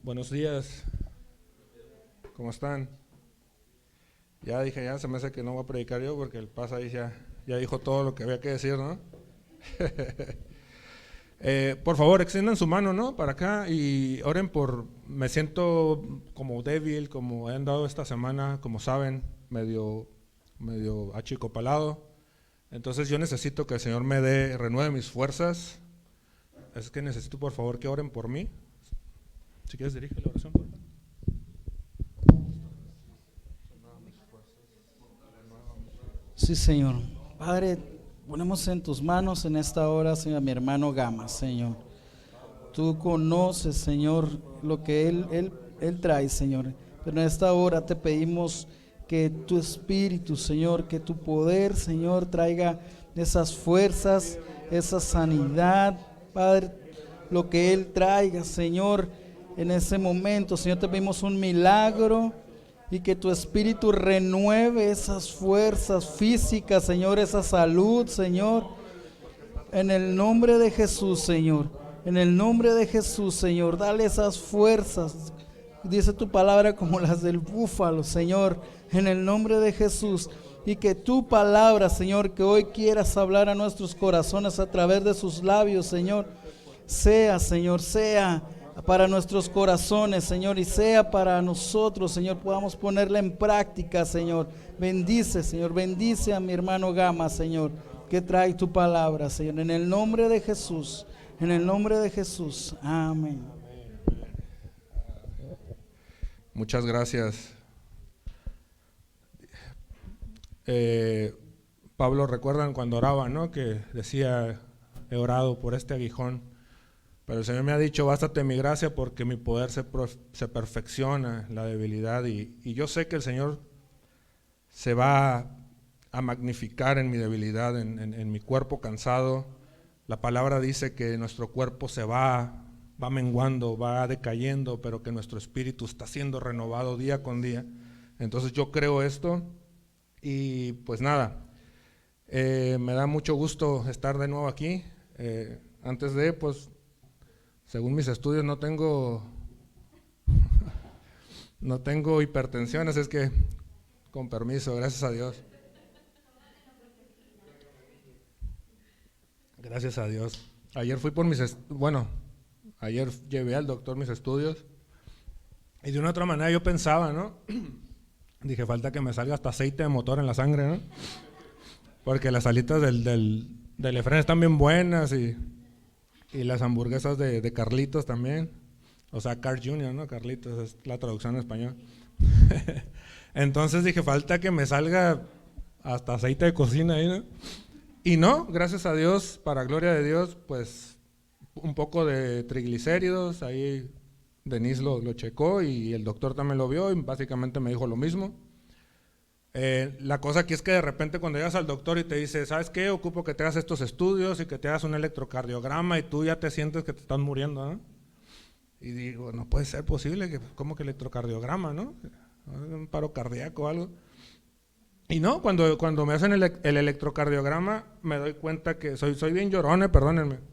Buenos días, ¿cómo están? Ya dije, ya se me hace que no voy a predicar yo porque el pasa ahí ya dijo todo lo que había que decir, ¿no? Por favor, extiendan su mano, ¿no? Para acá y oren por, me siento como débil, como he andado esta semana, como saben, medio achicopalado. Entonces yo necesito que el Señor renueve mis fuerzas. Es que necesito por favor que oren por mí. Si quieres dirige la oración, por favor. Sí, Señor. Padre, ponemos en tus manos en esta hora, Señor, a mi hermano Gama, Señor. Tú conoces, Señor, lo que él trae, Señor. Pero en esta hora te pedimos que tu espíritu, Señor, que tu poder, Señor, traiga esas fuerzas, esa sanidad, Padre, lo que Él traiga, Señor, en ese momento, Señor, te pedimos un milagro y que tu espíritu renueve esas fuerzas físicas, Señor, esa salud, Señor, en el nombre de Jesús, Señor, en el nombre de Jesús, Señor, dale esas fuerzas, dice tu palabra, como las del búfalo, Señor, en el nombre de Jesús. Y que tu palabra, Señor, que hoy quieras hablar a nuestros corazones a través de sus labios, Señor, sea, Señor, sea para nuestros corazones, Señor, y sea para nosotros, Señor, podamos ponerla en práctica, Señor. Bendice, Señor, bendice a mi hermano Gama, Señor, que trae tu palabra, Señor, en el nombre de Jesús, en el nombre de Jesús, amén. Muchas gracias. Pablo, ¿recuerdan cuando oraba, no? Que decía, he orado por este aguijón, pero el Señor me ha dicho, bástate mi gracia porque mi poder se perfecciona en la debilidad, y yo sé que el Señor se va a magnificar en mi debilidad, en mi cuerpo cansado. La palabra dice que nuestro cuerpo se va menguando, va decayendo, pero que nuestro espíritu está siendo renovado día con día. Entonces yo creo esto. Y pues nada, me da mucho gusto estar de nuevo aquí. Antes de, pues, según mis estudios no tengo hipertensión, así es que, con permiso, gracias a Dios. Gracias a Dios. Ayer fui por ayer llevé al doctor mis estudios y de una otra manera yo pensaba, ¿no? Dije, falta que me salga hasta aceite de motor en la sangre, ¿no? Porque las alitas del Efren están bien buenas y las hamburguesas de Carlitos también. O sea, Carl Jr., ¿no? Carlitos es la traducción en español. Entonces dije, falta que me salga hasta aceite de cocina ahí, ¿no? Y no, gracias a Dios, para gloria de Dios, pues un poco de triglicéridos, ahí Denise lo checó y el doctor también lo vio y básicamente me dijo lo mismo. La cosa aquí es que de repente cuando llegas al doctor y te dice, ¿sabes qué? Ocupo que te hagas estos estudios y que te hagas un electrocardiograma y tú ya te sientes que te estás muriendo, ¿no? Y digo, no puede ser posible, ¿cómo que electrocardiograma, no? Un paro cardíaco o algo. Y no, cuando me hacen el electrocardiograma me doy cuenta que soy bien llorón, perdónenme.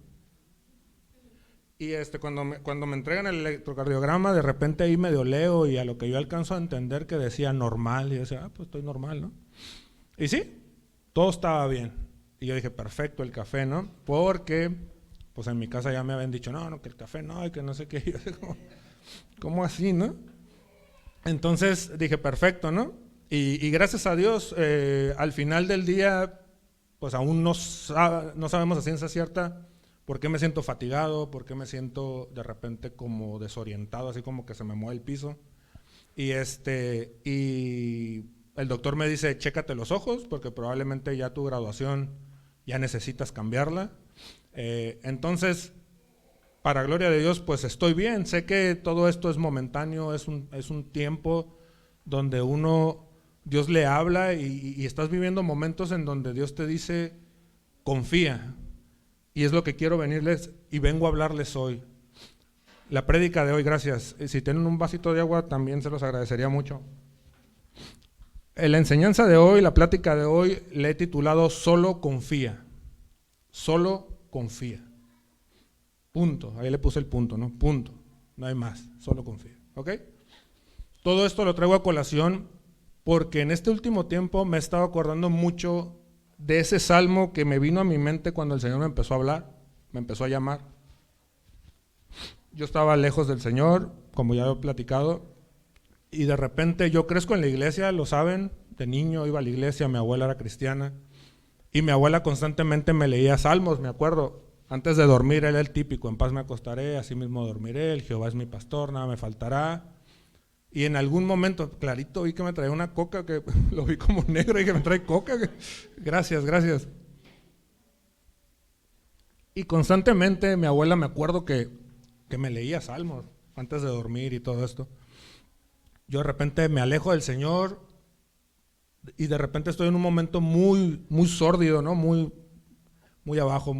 Y cuando me entregan el electrocardiograma, de repente ahí medio leo y a lo que yo alcanzo a entender que decía normal, y yo decía, pues estoy normal, ¿no? Y sí, todo estaba bien. Y yo dije, perfecto, el café, ¿no? Porque, pues en mi casa ya me habían dicho, no, que el café no, y que no sé qué. Y yo dije, ¿cómo así, no? Entonces dije, perfecto, ¿no? Y gracias a Dios, al final del día, pues aún no sabemos a ciencia cierta por qué me siento fatigado, por qué me siento de repente como desorientado, así como que se me mueve el piso. Y el doctor me dice, chécate los ojos, porque probablemente ya tu graduación ya necesitas cambiarla. Entonces, para gloria de Dios, pues estoy bien. Sé que todo esto es momentáneo, es un tiempo donde Dios le habla y estás viviendo momentos en donde Dios te dice, confía. Y es lo que quiero vengo a hablarles hoy. La prédica de hoy, gracias. Si tienen un vasito de agua, también se los agradecería mucho. La enseñanza de hoy, la plática de hoy, le he titulado Solo confía. Solo confía. Punto. Ahí le puse el punto, ¿no? Punto. no hay más, solo confía, ¿ok? Todo esto lo traigo a colación porque en este último tiempo me he estado acordando mucho de ese salmo que me vino a mi mente cuando el Señor me empezó a hablar, me empezó a llamar. Yo estaba lejos del Señor, como ya he platicado, y de repente yo crezco en la iglesia, lo saben, de niño iba a la iglesia, mi abuela era cristiana, y mi abuela constantemente me leía salmos, me acuerdo, antes de dormir era el típico, en paz me acostaré, así mismo dormiré, el Jehová es mi pastor, nada me faltará. Y en algún momento, clarito, vi que me traía una coca, que lo vi como negro y que me trae coca, gracias, gracias. Y constantemente mi abuela, me acuerdo que me leía salmos antes de dormir y todo esto. Yo de repente me alejo del Señor y de repente estoy en un momento muy, muy sórdido, ¿no? Muy abajo,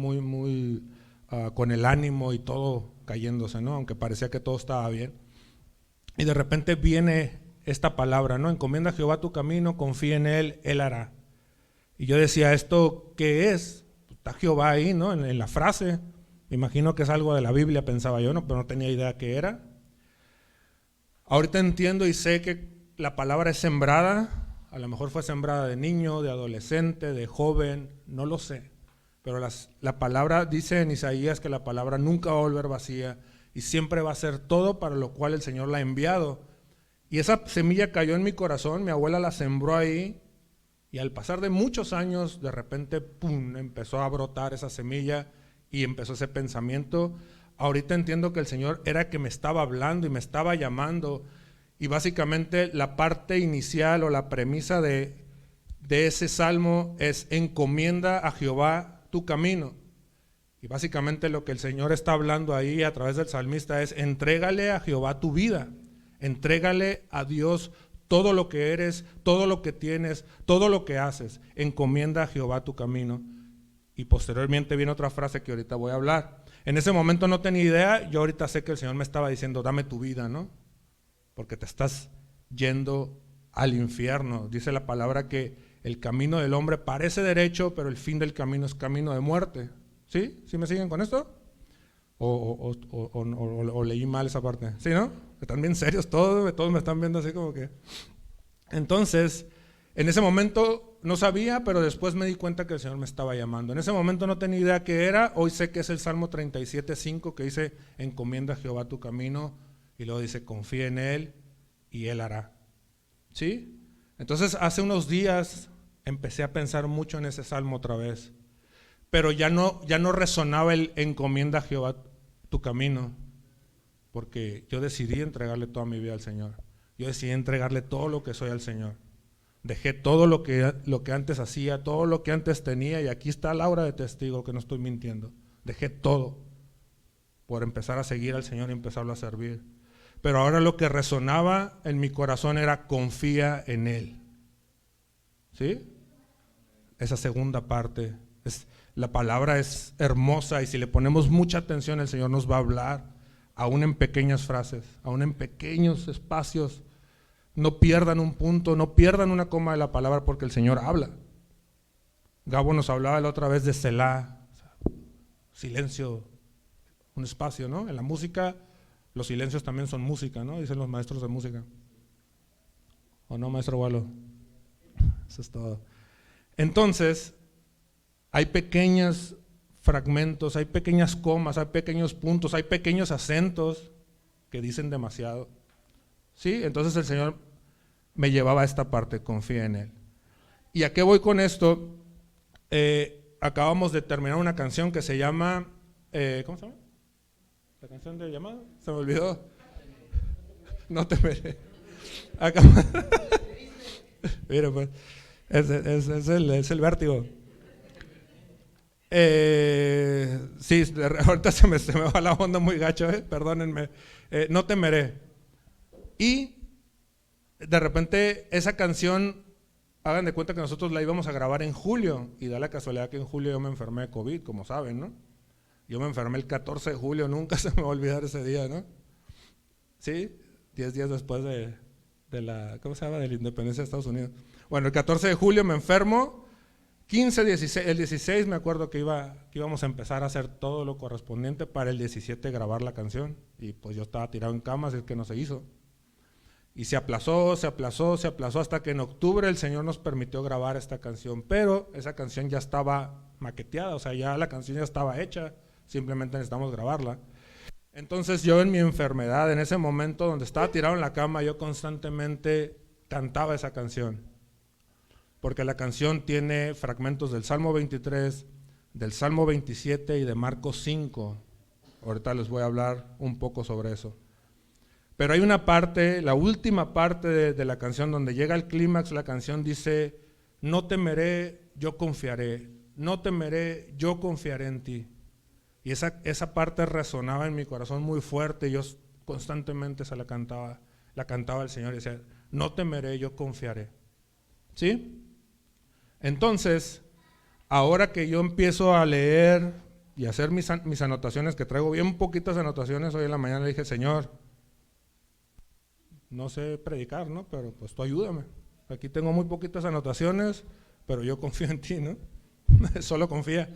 con el ánimo y todo cayéndose, ¿no? Aunque parecía que todo estaba bien. Y de repente viene esta palabra, ¿no? Encomienda a Jehová tu camino, confía en Él hará. Y yo decía, ¿esto qué es? Está Jehová ahí, ¿no? En la frase. Me imagino que es algo de la Biblia, pensaba yo, ¿no? Pero no tenía idea qué era. Ahorita entiendo y sé que la palabra es sembrada. A lo mejor fue sembrada de niño, de adolescente, de joven, no lo sé. Pero la palabra dice en Isaías que la palabra nunca va a volver vacía y siempre va a ser todo para lo cual el Señor la ha enviado. Y esa semilla cayó en mi corazón, mi abuela la sembró ahí, y al pasar de muchos años, de repente, ¡pum!, empezó a brotar esa semilla y empezó ese pensamiento. Ahorita entiendo que el Señor era que me estaba hablando y me estaba llamando, y básicamente la parte inicial o la premisa de ese salmo es: encomienda a Jehová tu camino. Y básicamente lo que el Señor está hablando ahí a través del salmista es: entrégale a Jehová tu vida, entrégale a Dios todo lo que eres, todo lo que tienes, todo lo que haces, encomienda a Jehová tu camino. Y posteriormente viene otra frase que ahorita voy a hablar. En ese momento no tenía idea, yo ahorita sé que el Señor me estaba diciendo: dame tu vida, ¿no? Porque te estás yendo al infierno. Dice la palabra que el camino del hombre parece derecho, pero el fin del camino es camino de muerte. ¿Sí? ¿Sí me siguen con esto? ¿O leí mal esa parte? ¿Sí, no? Están bien serios todos me están viendo así como que... Entonces, en ese momento no sabía, pero después me di cuenta que el Señor me estaba llamando. En ese momento no tenía idea qué era. Hoy sé que es el Salmo 37:5, que dice: encomienda a Jehová tu camino, y luego dice: confía en Él y Él hará. ¿Sí? Entonces, hace unos días empecé a pensar mucho en ese salmo otra vez. Pero ya no resonaba el encomienda a Jehová tu camino, porque yo decidí entregarle toda mi vida al Señor. Yo decidí entregarle todo lo que soy al Señor. Dejé todo lo que antes hacía, todo lo que antes tenía, y aquí está Laura de testigo que no estoy mintiendo. Dejé todo por empezar a seguir al Señor y empezarlo a servir. Pero ahora lo que resonaba en mi corazón era: confía en Él. ¿Sí? Esa segunda parte la palabra es hermosa, y si le ponemos mucha atención, el Señor nos va a hablar, aún en pequeñas frases, aún en pequeños espacios. No pierdan un punto, no pierdan una coma de la palabra, porque el Señor habla. Gabo nos hablaba la otra vez de Selah, silencio, un espacio, ¿no? En la música, los silencios también son música, ¿no? Dicen los maestros de música. ¿O no, maestro Walo? Eso es todo. Entonces, hay pequeños fragmentos, hay pequeñas comas, hay pequeños puntos, hay pequeños acentos que dicen demasiado. ¿Sí? Entonces el Señor me llevaba a esta parte: confía en Él. ¿Y a qué voy con esto? Acabamos de terminar una canción que se llama, ¿cómo se llama? ¿La canción de llamada? Se me olvidó. No temeré. Mira, pues, es el vértigo. Sí, ahorita se me va la onda muy gacho, perdónenme. No temeré. Y de repente esa canción, hagan de cuenta que nosotros la íbamos a grabar en julio, y da la casualidad que en julio yo me enfermé de COVID, como saben, ¿no? Yo me enfermé el 14 de julio, nunca se me va a olvidar ese día, ¿no? Sí, 10 días después de la, ¿cómo se llama?, de la independencia de Estados Unidos. Bueno, el 14 de julio me enfermo, 15, 16, el 16 me acuerdo que íbamos a empezar a hacer todo lo correspondiente para el 17 grabar la canción, y pues yo estaba tirado en cama, así es que no se hizo. Y se aplazó hasta que en octubre el Señor nos permitió grabar esta canción, pero esa canción ya estaba maqueteada, o sea, ya la canción ya estaba hecha, simplemente necesitamos grabarla. Entonces yo en mi enfermedad, en ese momento donde estaba tirado en la cama, yo constantemente cantaba esa canción, porque la canción tiene fragmentos del Salmo 23, del Salmo 27 y de Marcos 5. Ahorita les voy a hablar un poco sobre eso. Pero hay una parte, la última parte de la canción, donde llega el clímax. La canción dice: no temeré, yo confiaré, no temeré, yo confiaré en ti. Y esa parte resonaba en mi corazón muy fuerte, y yo constantemente la cantaba al Señor, y decía: no temeré, yo confiaré. ¿Sí? Entonces, ahora que yo empiezo a leer y a hacer mis anotaciones, que traigo bien poquitas anotaciones, hoy en la mañana le dije: Señor, no sé predicar, ¿no? Pero pues tú ayúdame. Aquí tengo muy poquitas anotaciones, pero yo confío en ti, ¿no? Solo confía.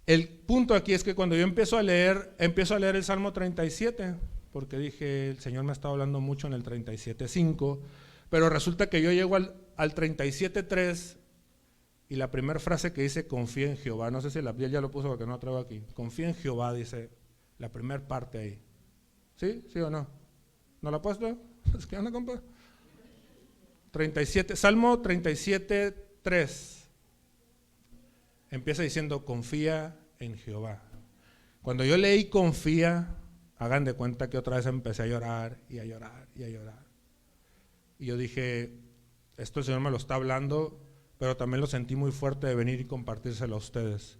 El punto aquí es que cuando yo empiezo a leer el Salmo 37, porque dije, el Señor me está hablando mucho en el 37.5, pero resulta que yo llego al 37.3, y la primera frase que dice: confía en Jehová. No sé si la piel ya lo puso porque no lo traigo aquí. Confía en Jehová, dice la primera parte ahí. ¿Sí? ¿Sí o no? ¿No la ha puesto? Es que anda, compa. Salmo 37.3. Empieza diciendo: confía en Jehová. Cuando yo leí confía, hagan de cuenta que otra vez empecé a llorar y a llorar y a llorar. Y yo dije: esto el Señor me lo está hablando, pero también lo sentí muy fuerte de venir y compartírselo a ustedes.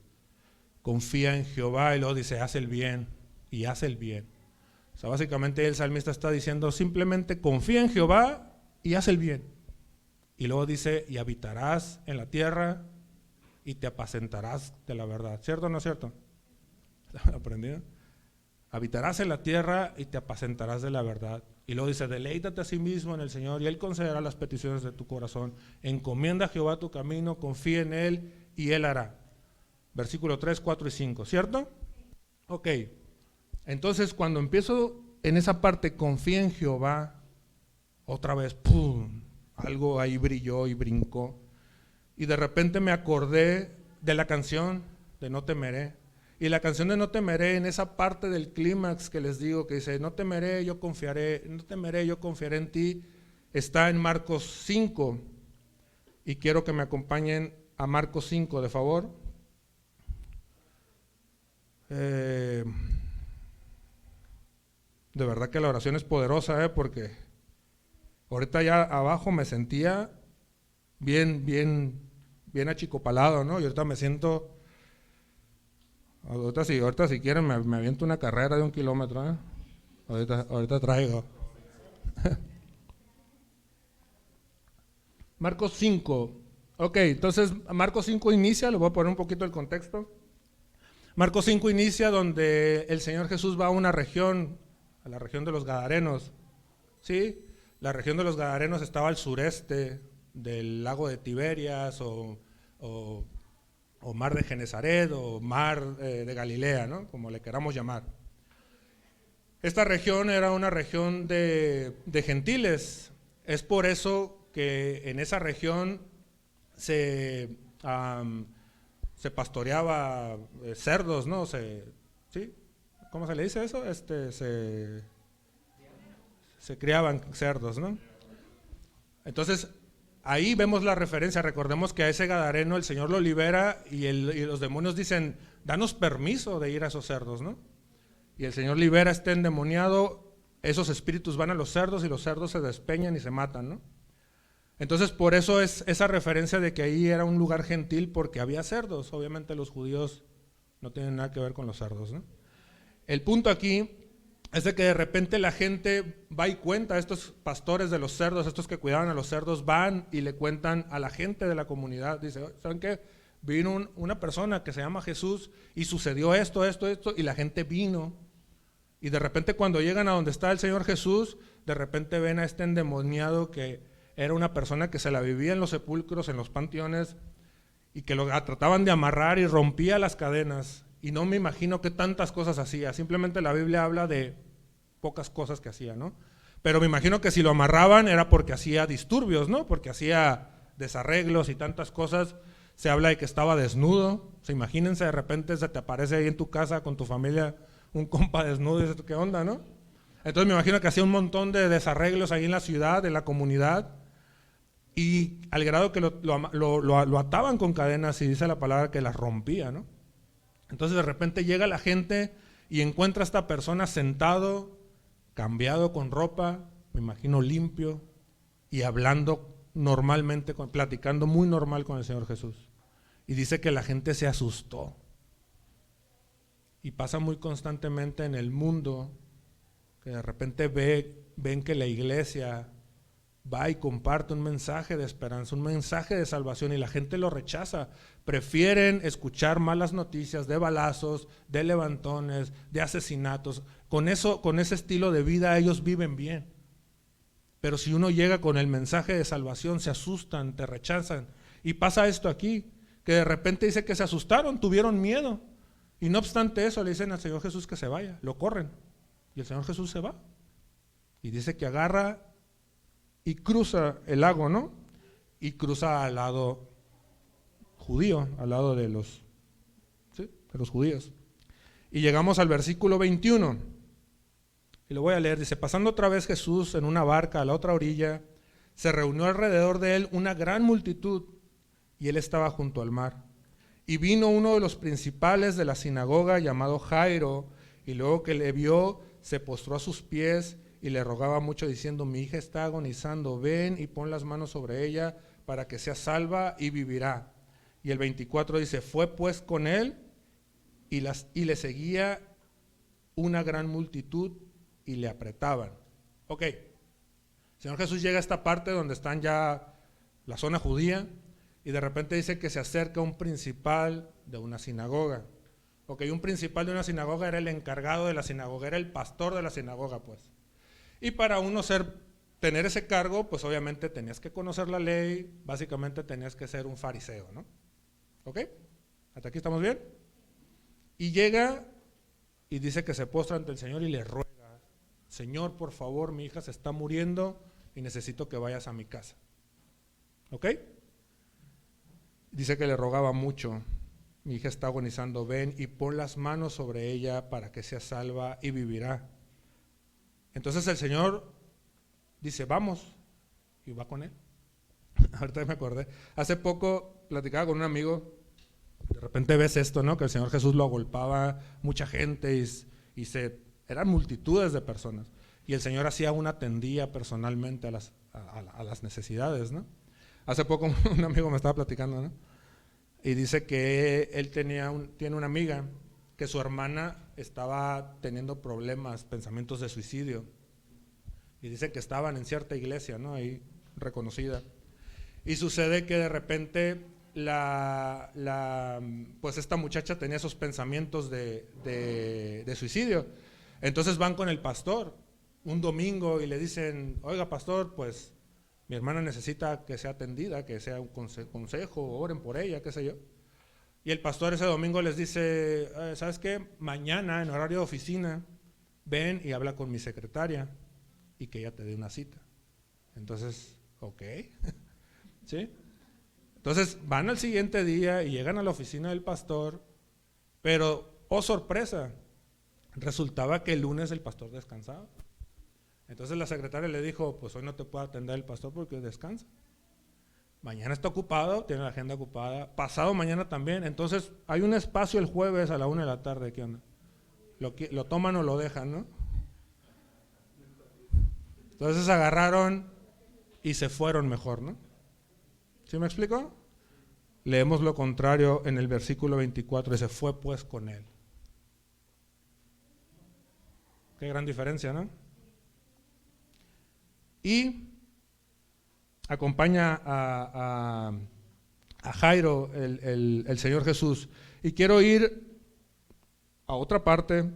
Confía en Jehová, y luego dice: haz el bien, y haz el bien. O sea, básicamente el salmista está diciendo: simplemente confía en Jehová y haz el bien. Y luego dice: y habitarás en la tierra y te apacentarás de la verdad. ¿Cierto o no es cierto? ¿Aprendido? Habitarás en la tierra y te apacentarás de la verdad. Y luego dice: deleítate a sí mismo en el Señor, y Él concederá las peticiones de tu corazón. Encomienda a Jehová tu camino, confía en Él y Él hará. Versículo 3, 4 y 5, ¿cierto? Ok, entonces cuando empiezo en esa parte, confía en Jehová, otra vez, ¡pum!, algo ahí brilló y brincó. Y de repente me acordé de la canción de No temeré. Y la canción de No temeré, en esa parte del clímax que les digo, que dice: no temeré, yo confiaré, no temeré, yo confiaré en ti, está en Marcos 5. Y quiero que me acompañen a Marcos 5, de favor. De verdad que la oración es poderosa, porque ahorita ya abajo me sentía bien achicopalado, ¿no? Y ahorita me siento... Ahorita si quieren me aviento una carrera de 1 kilómetro, ¿eh? Ahorita traigo. Marcos 5. Ok, entonces Marcos 5 inicia, le voy a poner un poquito el contexto. Marcos 5 inicia donde el Señor Jesús va a una región, a la región de los Gadarenos. ¿Sí? La región de los Gadarenos estaba al sureste del lago de Tiberias o mar de Genesaret, o mar de Galilea, ¿no?, como le queramos llamar. Esta región era una región de gentiles. Es por eso que en esa región se pastoreaba cerdos, ¿no? ¿Sí? ¿Cómo se le dice eso? Se criaban cerdos, ¿no? Entonces, ahí vemos la referencia. Recordemos que a ese gadareno el Señor lo libera, y los demonios dicen: danos permiso de ir a esos cerdos, ¿no? Y el Señor libera a este endemoniado, esos espíritus van a los cerdos y los cerdos se despeñan y se matan, ¿no? Entonces por eso es esa referencia de que ahí era un lugar gentil, porque había cerdos. Obviamente los judíos no tienen nada que ver con los cerdos, ¿no? El punto aquí es de que de repente la gente va y cuenta, estos pastores de los cerdos, estos que cuidaban a los cerdos, van y le cuentan a la gente de la comunidad. Dice: ¿saben qué? Vino una persona que se llama Jesús y sucedió esto, y la gente vino. Y de repente cuando llegan a donde está el Señor Jesús, de repente ven a este endemoniado que era una persona que se la vivía en los sepulcros, en los panteones, y que lo trataban de amarrar y rompía las cadenas. Y no me imagino qué tantas cosas hacía. Simplemente la Biblia habla de pocas cosas que hacía, ¿no? Pero me imagino que si lo amarraban era porque hacía disturbios, ¿no? Porque hacía desarreglos y tantas cosas. Se habla de que estaba desnudo. O sea, imagínense, de repente se te aparece ahí en tu casa con tu familia un compa desnudo y dices, ¿qué onda, no? Entonces me imagino que hacía un montón de desarreglos ahí en la ciudad, en la comunidad, y al grado que lo ataban con cadenas, y dice la palabra que las rompía, ¿no? Entonces de repente llega la gente y encuentra a esta persona sentado, cambiado con ropa, me imagino limpio, y hablando normalmente, platicando muy normal con el Señor Jesús. Y dice que la gente se asustó. Y pasa muy constantemente en el mundo, que de repente ven que la iglesia va y comparte un mensaje de esperanza, un mensaje de salvación, y la gente lo rechaza. Prefieren escuchar malas noticias de balazos, de levantones, de asesinatos. Con ese estilo de vida ellos viven bien. Pero si uno llega con el mensaje de salvación, se asustan, te rechazan. Y pasa esto aquí, que de repente dice que se asustaron, tuvieron miedo. Y no obstante eso, le dicen al Señor Jesús que se vaya, lo corren. Y el Señor Jesús se va. Y dice que agarra y cruza el lago, ¿no? Y cruza al lado judío, al lado de los judíos. Y llegamos al versículo 21. Y lo voy a leer. Dice, pasando otra vez Jesús en una barca a la otra orilla, se reunió alrededor de él una gran multitud, y él estaba junto al mar. Y vino uno de los principales de la sinagoga llamado Jairo, y luego que le vio, se postró a sus pies y le rogaba mucho diciendo, mi hija está agonizando, ven y pon las manos sobre ella para que sea salva y vivirá. Y el 24 dice, fue pues con él y le seguía una gran multitud y le apretaban. Ok, el Señor Jesús llega a esta parte donde están ya la zona judía, y de repente dice que se acerca un principal de una sinagoga. Ok, un principal de una sinagoga era el encargado de la sinagoga, era el pastor de la sinagoga, pues. Y para uno tener ese cargo, pues obviamente tenías que conocer la ley, básicamente tenías que ser un fariseo, ¿no? ¿Ok? ¿Hasta aquí estamos bien? Y llega y dice que se postra ante el Señor y le ruega, Señor, por favor, mi hija se está muriendo y necesito que vayas a mi casa. ¿Ok? Dice que le rogaba mucho, mi hija está agonizando, ven y pon las manos sobre ella para que sea salva y vivirá. Entonces el Señor dice, vamos, y va con él. Ahorita me acordé, hace poco platicaba con un amigo, de repente ves esto, ¿no? Que el Señor Jesús lo agolpaba mucha gente eran multitudes de personas, y el Señor hacía una tendía personalmente a las necesidades, ¿no? Hace poco un amigo me estaba platicando, ¿no? Y dice que él tiene una amiga que su hermana estaba teniendo problemas, pensamientos de suicidio. Y dice que estaban en cierta iglesia, ¿no? Ahí reconocida. Y sucede que de repente pues esta muchacha tenía esos pensamientos de suicidio. Entonces van con el pastor un domingo y le dicen, oiga pastor, pues mi hermana necesita que sea atendida, que sea un consejo, oren por ella, qué sé yo. Y el pastor ese domingo les dice, ¿sabes qué? Mañana en horario de oficina, ven y habla con mi secretaria y que ella te dé una cita. Entonces, ok. ¿Sí? Entonces van al siguiente día y llegan a la oficina del pastor, pero, oh sorpresa, resultaba que el lunes el pastor descansaba. Entonces la secretaria le dijo, pues hoy no te puedo atender el pastor porque descansa. Mañana está ocupado, tiene la agenda ocupada, pasado mañana también. Entonces hay un espacio el jueves a la 1 de la tarde, ¿qué onda? Lo toman o lo dejan, ¿no? Entonces agarraron y se fueron mejor, ¿no? ¿Sí me explico? Leemos lo contrario en el versículo 24, dice, fue pues con él. Qué gran diferencia, ¿no? Y acompaña a Jairo, el Señor Jesús. Y quiero ir a otra parte,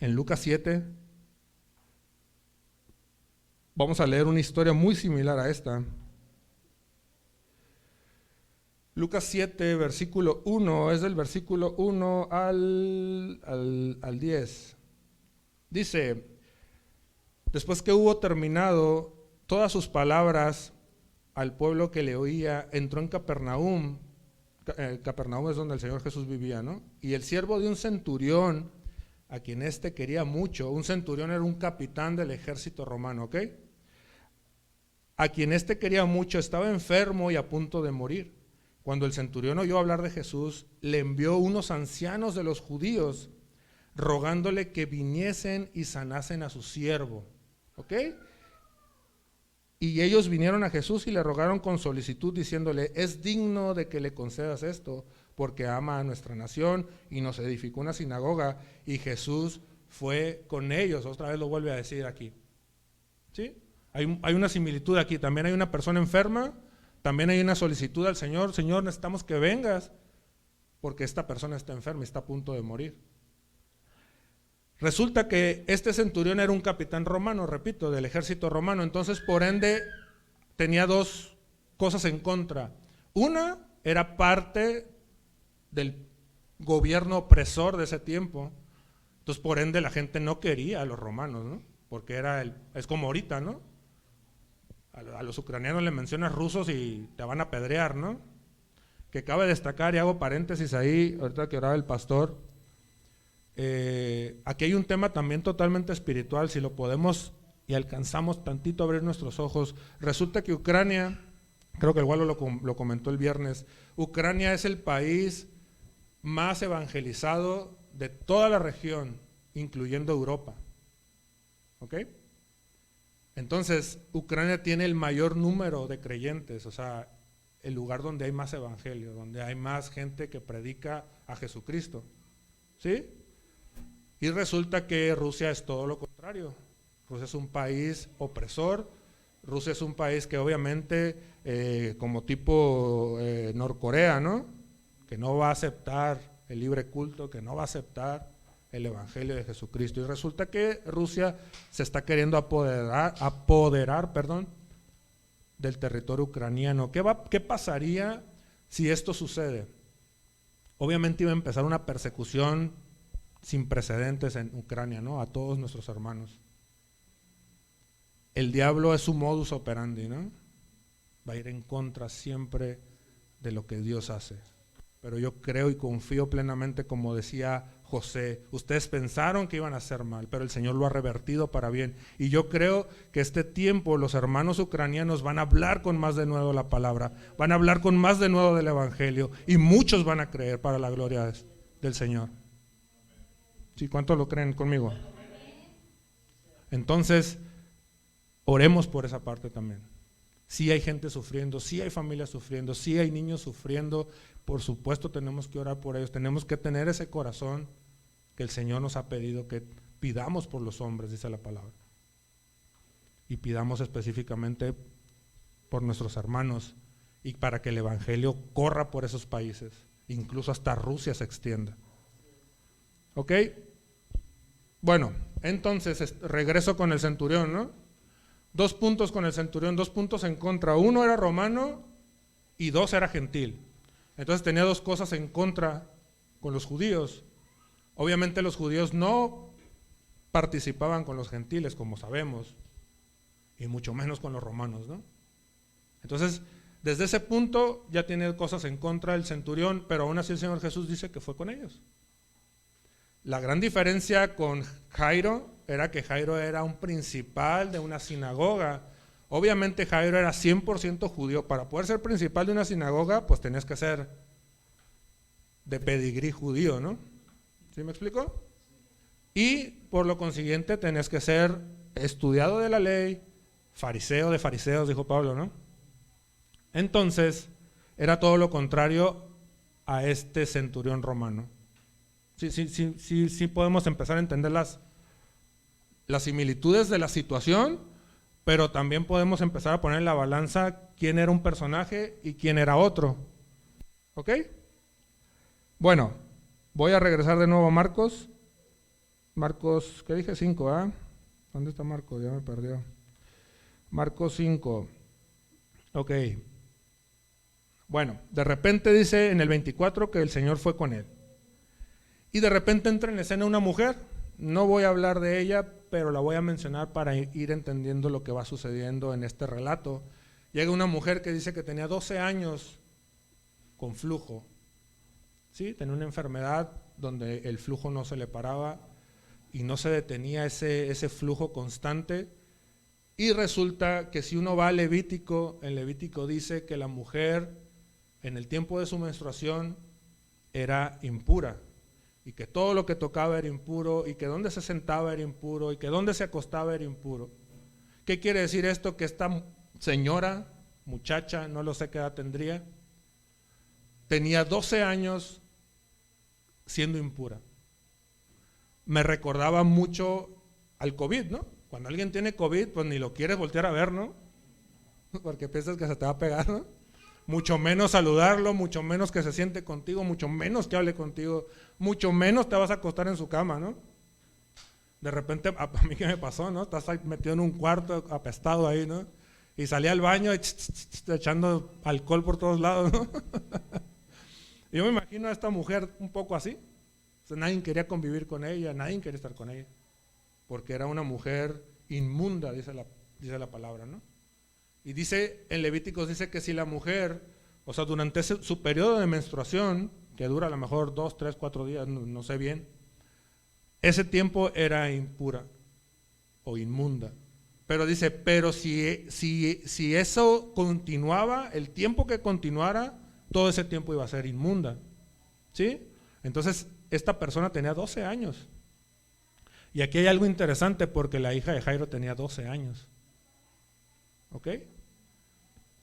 en Lucas 7. Vamos a leer una historia muy similar a esta. Lucas 7, versículo 1, es del versículo 1 al 10. Dice, después que hubo terminado todas sus palabras al pueblo que le oía, entró en Capernaum. Capernaum es donde el Señor Jesús vivía, ¿no? Y el siervo de un centurión, a quien éste quería mucho, un centurión era un capitán del ejército romano, ¿ok? A quien éste quería mucho, estaba enfermo y a punto de morir. Cuando el centurión oyó hablar de Jesús, le envió unos ancianos de los judíos, rogándole que viniesen y sanasen a su siervo, ¿ok? Y ellos vinieron a Jesús y le rogaron con solicitud, diciéndole, es digno de que le concedas esto, porque ama a nuestra nación y nos edificó una sinagoga, y Jesús fue con ellos. Otra vez lo vuelve a decir aquí. ¿Sí? Hay una similitud aquí. También hay una persona enferma, también hay una solicitud al Señor. Señor, necesitamos que vengas, porque esta persona está enferma y está a punto de morir. Resulta que este centurión era un capitán romano, repito, del ejército romano. Entonces, por ende, tenía dos cosas en contra. Una, era parte del gobierno opresor de ese tiempo. Entonces, por ende, la gente no quería a los romanos, ¿no? Porque es como ahorita, ¿no? A los ucranianos le mencionas rusos y te van a apedrear, ¿no? Que cabe destacar, y hago paréntesis ahí, ahorita que oraba el pastor, aquí hay un tema también totalmente espiritual, si lo podemos y alcanzamos tantito a abrir nuestros ojos. Resulta que Ucrania, creo que igual lo comentó el viernes, Ucrania es el país más evangelizado de toda la región, incluyendo Europa. ¿Ok? Entonces, Ucrania tiene el mayor número de creyentes, o sea, el lugar donde hay más evangelio, donde hay más gente que predica a Jesucristo. ¿Sí? Y resulta que Rusia es todo lo contrario. Rusia es un país opresor. Rusia es un país que obviamente, como tipo Norcorea, ¿no? Que no va a aceptar el libre culto, que no va a aceptar el evangelio de Jesucristo. Y resulta que Rusia se está queriendo apoderar, del territorio ucraniano. ¿Qué pasaría si esto sucede? Obviamente iba a empezar una persecución sin precedentes en Ucrania, ¿no? A todos nuestros hermanos. El diablo es su modus operandi, ¿no? Va a ir en contra siempre de lo que Dios hace. Pero yo creo y confío plenamente, como decía José, ustedes pensaron que iban a hacer mal, pero el Señor lo ha revertido para bien. Y yo creo que este tiempo los hermanos ucranianos van a hablar con más de nuevo la palabra, van a hablar con más de nuevo del evangelio, y muchos van a creer para la gloria del Señor. ¿Sí? ¿Cuántos lo creen conmigo? Entonces, oremos por esa parte también. Sí hay gente sufriendo, sí hay familias sufriendo, sí hay niños sufriendo. Por supuesto tenemos que orar por ellos, tenemos que tener ese corazón que el Señor nos ha pedido que pidamos por los hombres, dice la palabra. Y pidamos específicamente por nuestros hermanos y para que el evangelio corra por esos países, incluso hasta Rusia se extienda. ¿Ok? Bueno, entonces regreso con el centurión, ¿no? 2 puntos con el centurión, 2 puntos en contra. 1 era romano y 2 era gentil. Entonces tenía 2 cosas en contra con los judíos. Obviamente los judíos no participaban con los gentiles, como sabemos, y mucho menos con los romanos, ¿no? Entonces, desde ese punto ya tiene cosas en contra el centurión, pero aún así el Señor Jesús dice que fue con ellos. La gran diferencia con Jairo era que Jairo era un principal de una sinagoga. Obviamente Jairo era 100% judío. Para poder ser principal de una sinagoga, pues tenías que ser de pedigrí judío, ¿no? ¿Sí me explico? Y por lo consiguiente tenías que ser estudiado de la ley, fariseo de fariseos, dijo Pablo, ¿no? Entonces, era todo lo contrario a este centurión romano. Sí podemos empezar a entender las similitudes de la situación, pero también podemos empezar a poner en la balanza quién era un personaje y quién era otro. ¿Ok? Bueno, voy a regresar de nuevo a Marcos. Marcos, ¿qué dije? 5, ¿ah? ¿Dónde está Marcos? Ya me perdió. Marcos 5. Ok. Bueno, de repente dice en el 24 que el Señor fue con él. Y de repente entra en escena una mujer. No voy a hablar de ella, pero la voy a mencionar para ir entendiendo lo que va sucediendo en este relato. Llega una mujer que dice que tenía 12 años con flujo. ¿Sí? Tenía una enfermedad donde el flujo no se le paraba y no se detenía ese flujo constante. Y resulta que si uno va a Levítico, en Levítico dice que la mujer en el tiempo de su menstruación era impura, y que todo lo que tocaba era impuro, y que donde se sentaba era impuro, y que donde se acostaba era impuro. ¿Qué quiere decir esto? Que esta señora, muchacha, no lo sé qué edad tendría, tenía 12 años siendo impura. Me recordaba mucho al COVID, ¿no? Cuando alguien tiene COVID, pues ni lo quieres voltear a ver, ¿no? Porque piensas que se te va a pegar, ¿no? Mucho menos saludarlo, mucho menos que se siente contigo, mucho menos que hable contigo, mucho menos te vas a acostar en su cama, ¿no? De repente, a mí qué me pasó, ¿no? Estás ahí metido en un cuarto apestado ahí, ¿no? Y salí al baño echando alcohol por todos lados, ¿no? Yo me imagino a esta mujer un poco así. O sea, nadie quería convivir con ella, nadie quería estar con ella, porque era una mujer inmunda, dice la palabra, ¿no? Y dice, en Levíticos dice que si la mujer, o sea, durante su periodo de menstruación, que dura a lo mejor 2, 3, 4 días, no sé bien, ese tiempo era impura o inmunda. Pero dice, pero si eso continuaba, el tiempo que continuara, todo ese tiempo iba a ser inmunda. ¿Sí? Entonces, esta persona tenía 12 años. Y aquí hay algo interesante porque la hija de Jairo tenía 12 años. ¿Ok?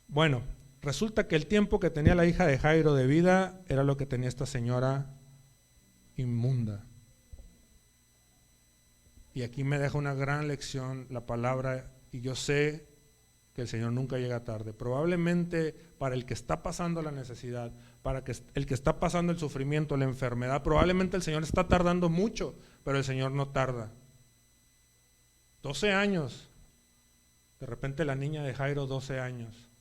Bueno, resulta que el tiempo que tenía la hija de Jairo de vida era lo que tenía esta señora inmunda. Y aquí me deja una gran lección la palabra, y yo sé que el Señor nunca llega tarde. Probablemente para el que está pasando la necesidad, para el que está pasando el sufrimiento, la enfermedad, probablemente el Señor está tardando mucho, pero el Señor no tarda. 12 años. De repente la niña de Jairo, 12 años.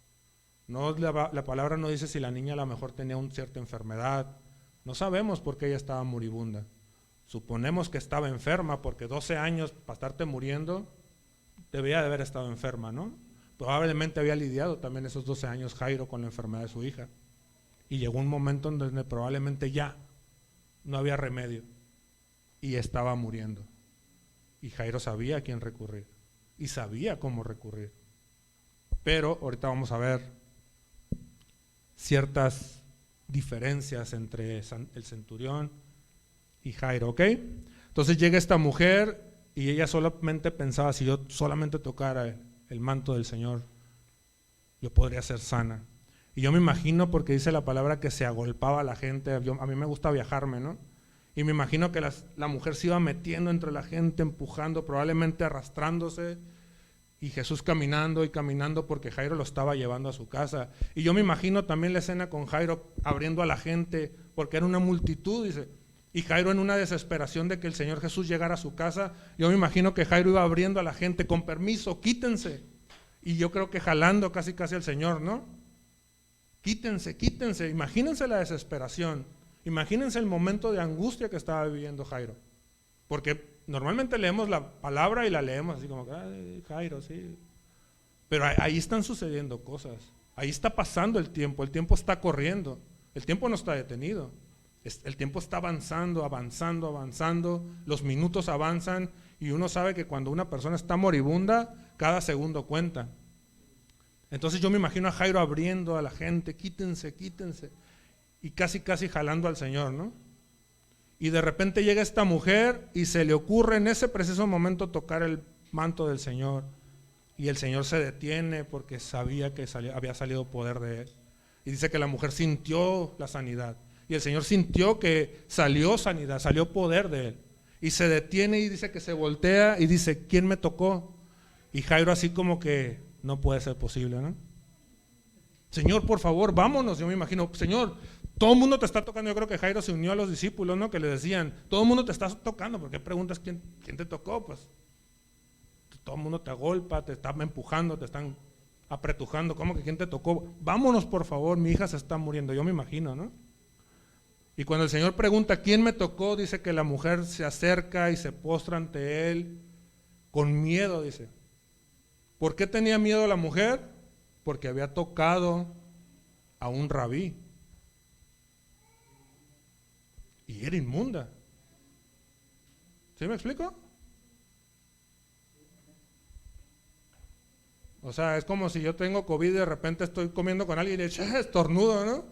No, la palabra no dice si la niña a lo mejor tenía una cierta enfermedad. No sabemos por qué ella estaba moribunda. Suponemos que estaba enferma, porque 12 años para estarte muriendo, debía de haber estado enferma, ¿no? Probablemente había lidiado también esos 12 años Jairo con la enfermedad de su hija. Y llegó un momento en donde probablemente ya no había remedio y estaba muriendo. Y Jairo sabía a quién recurrir y sabía cómo recurrir. Pero ahorita vamos a ver ciertas diferencias entre el centurión y Jairo, ¿ok? Entonces llega esta mujer y ella solamente pensaba, si yo solamente tocara el manto del Señor, yo podría ser sana. Y yo me imagino, porque dice la palabra que se agolpaba a la gente, a mí me gusta viajarme, ¿no? Y me imagino que la mujer se iba metiendo entre la gente, empujando, probablemente arrastrándose, y Jesús caminando y caminando porque Jairo lo estaba llevando a su casa. Y yo me imagino también la escena con Jairo abriendo a la gente, porque era una multitud, dice, y Jairo en una desesperación de que el Señor Jesús llegara a su casa. Yo me imagino que Jairo iba abriendo a la gente, con permiso, quítense. Y yo creo que jalando casi al Señor, ¿no? Quítense, quítense. Imagínense la desesperación. Imagínense el momento de angustia que estaba viviendo Jairo. Porque normalmente leemos la palabra y la leemos así como, ay, Jairo, sí. Pero ahí están sucediendo cosas. Ahí está pasando el tiempo está corriendo. El tiempo no está detenido. El tiempo está avanzando, avanzando, avanzando. Los minutos avanzan y uno sabe que cuando una persona está moribunda, cada segundo cuenta. Entonces yo me imagino a Jairo abriendo a la gente, quítense, quítense. Y casi jalando al Señor, ¿no? Y de repente llega esta mujer y se le ocurre en ese preciso momento tocar el manto del Señor. Y el Señor se detiene porque sabía que había salido poder de él. Y dice que la mujer sintió la sanidad. Y el Señor sintió que salió sanidad, salió poder de él. Y se detiene y dice que se voltea y dice, ¿quién me tocó? Y Jairo así como que no puede ser posible, ¿no? Señor, por favor, vámonos. Yo me imagino, Señor, todo el mundo te está tocando. Yo creo que Jairo se unió a los discípulos, ¿no? Que le decían, todo el mundo te está tocando. ¿Por qué preguntas quién te tocó? Pues todo el mundo te agolpa, te está empujando, te están apretujando, ¿cómo que quién te tocó? Vámonos por favor, mi hija se está muriendo, yo me imagino, ¿no? Y cuando el Señor pregunta, ¿quién me tocó? Dice que la mujer se acerca y se postra ante Él con miedo, dice. ¿Por qué tenía miedo la mujer? Porque había tocado a un rabí. Y era inmunda. ¿Sí me explico? O sea, es como si yo tengo COVID y de repente estoy comiendo con alguien y dice, estornudo, ¿no?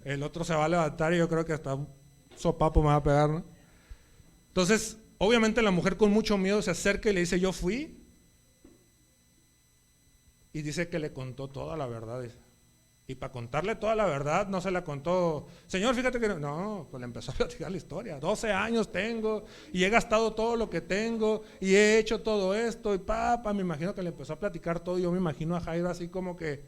El otro se va a levantar y yo creo que hasta un sopapo me va a pegar, ¿no? Entonces, obviamente la mujer con mucho miedo se acerca y le dice, yo fui. Y dice que le contó toda la verdad, dice. Y para contarle toda la verdad, no se la contó, Señor, fíjate que no, pues le empezó a platicar la historia. 12 años tengo, y he gastado todo lo que tengo, y he hecho todo esto, y me imagino que le empezó a platicar todo. Y yo me imagino a Jairo así como que,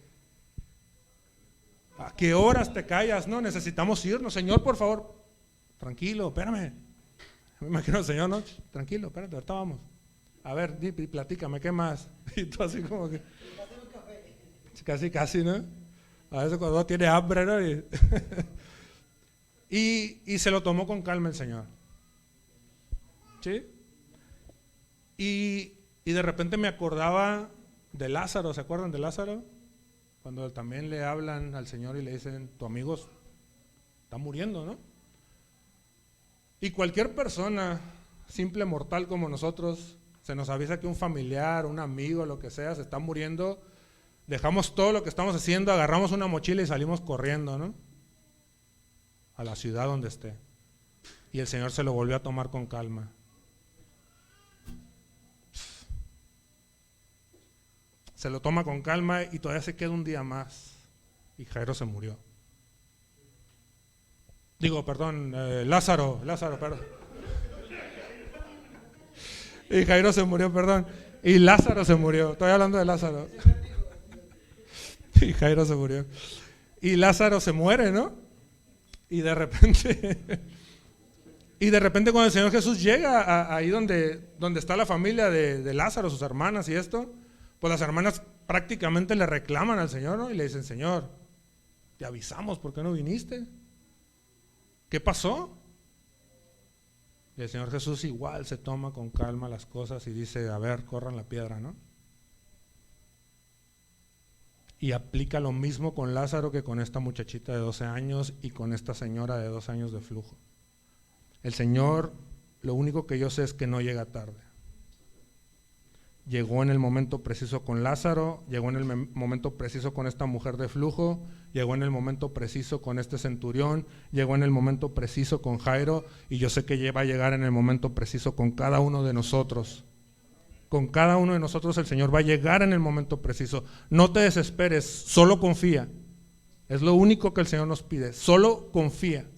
¿a qué horas te callas? No, necesitamos irnos, Señor, por favor. Tranquilo, espérame. Me imagino al Señor, no, tranquilo, espérate, ahorita vamos. A ver, platícame, ¿qué más? Y tú así como que, casi, ¿no? A veces cuando uno tiene hambre, ¿no? Y se lo tomó con calma el Señor. ¿Sí? Y de repente me acordaba de Lázaro, ¿se acuerdan de Lázaro? Cuando también le hablan al Señor y le dicen, tu amigo está muriendo, ¿no? Y cualquier persona, simple mortal como nosotros, se nos avisa que un familiar, un amigo, lo que sea, se está muriendo. Dejamos todo lo que estamos haciendo, agarramos una mochila y salimos corriendo, ¿no? A la ciudad donde esté. Y el Señor se lo volvió a tomar con calma. Se lo toma con calma y todavía se queda un día más. Y Jairo se murió. Lázaro, perdón. Y Jairo se murió, perdón. Y Lázaro se murió. Estoy hablando de Lázaro. Y Jairo se murió. Y Lázaro se muere, ¿no? Y de repente cuando el Señor Jesús llega ahí donde está la familia de Lázaro, sus hermanas y esto, pues las hermanas prácticamente le reclaman al Señor, ¿no? Y le dicen, Señor, te avisamos, ¿por qué no viniste? ¿Qué pasó? Y el Señor Jesús igual se toma con calma las cosas y dice, a ver, corran la piedra, ¿no? Y aplica lo mismo con Lázaro que con esta muchachita de 12 años y con esta señora de 2 años de flujo. El Señor, lo único que yo sé es que no llega tarde. Llegó en el momento preciso con Lázaro, llegó en el momento preciso con esta mujer de flujo, llegó en el momento preciso con este centurión, llegó en el momento preciso con Jairo, y yo sé que va a llegar en el momento preciso con cada uno de nosotros. Con cada uno de nosotros el Señor va a llegar en el momento preciso. No te desesperes, solo confía. Es lo único que el Señor nos pide, solo confía.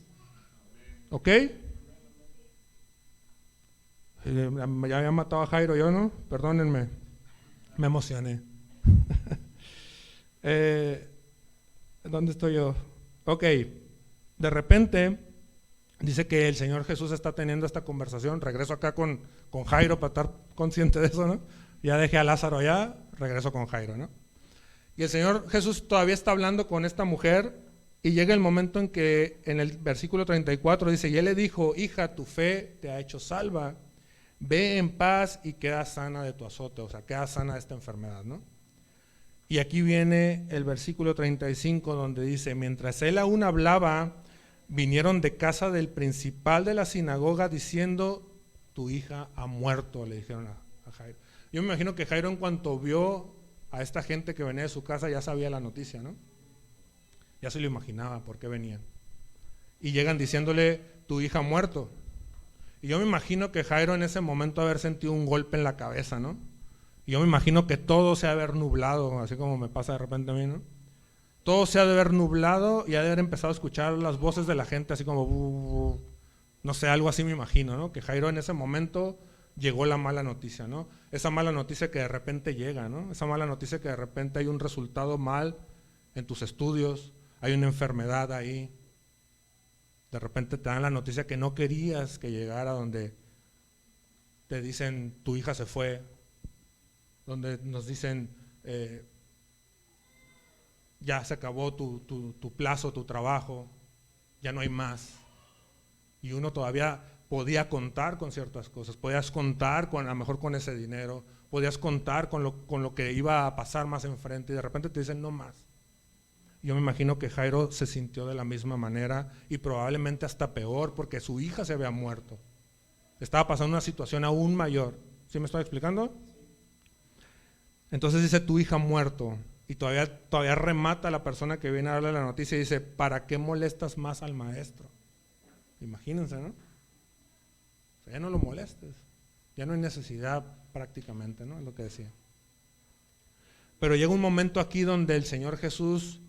¿Ok? Ya había matado a Jairo yo, ¿no? Perdónenme, me emocioné. ¿Dónde estoy yo? Ok, de repente dice que el Señor Jesús está teniendo esta conversación. Regreso acá con Jairo para estar consciente de eso, ¿no? Ya dejé a Lázaro allá, regreso con Jairo, ¿no? Y el Señor Jesús todavía está hablando con esta mujer y llega el momento en que en el versículo 34 dice, y él le dijo, hija, tu fe te ha hecho salva, ve en paz y queda sana de tu azote, o sea, queda sana de esta enfermedad, ¿no? Y aquí viene el versículo 35 donde dice, mientras él aún hablaba, vinieron de casa del principal de la sinagoga diciendo, tu hija ha muerto, le dijeron a Jairo. Yo me imagino que Jairo, en cuanto vio a esta gente que venía de su casa, ya sabía la noticia, ¿no? Ya se lo imaginaba por qué venían. Y llegan diciéndole, tu hija ha muerto. Y yo me imagino que Jairo en ese momento haber sentido un golpe en la cabeza, ¿no? Y yo me imagino que todo se ha de haber nublado, así como me pasa de repente a mí, ¿no? Todo se ha de haber nublado y ha de haber empezado a escuchar las voces de la gente, así como, no sé, algo así me imagino, ¿no? Que Jairo en ese momento llegó la mala noticia, ¿no? Esa mala noticia que de repente llega, ¿no? Esa mala noticia que de repente hay un resultado mal en tus estudios, hay una enfermedad ahí. De repente te dan la noticia que no querías que llegara, donde te dicen tu hija se fue, donde nos dicen ya se acabó tu plazo, tu trabajo, ya no hay más. Y uno todavía podía contar con ciertas cosas, podías contar a lo mejor con ese dinero, podías contar con lo que iba a pasar más enfrente, y de repente te dicen no más. Yo me imagino que Jairo se sintió de la misma manera y probablemente hasta peor, porque su hija se había muerto. Estaba pasando una situación aún mayor. ¿Sí me estoy explicando? Entonces dice, tu hija ha muerto, y todavía remata a la persona que viene a darle la noticia y dice, ¿para qué molestas más al maestro? Imagínense, ¿no? O sea, ya no lo molestes, ya no hay necesidad prácticamente, ¿no? Es lo que decía. Pero llega un momento aquí donde el Señor Jesús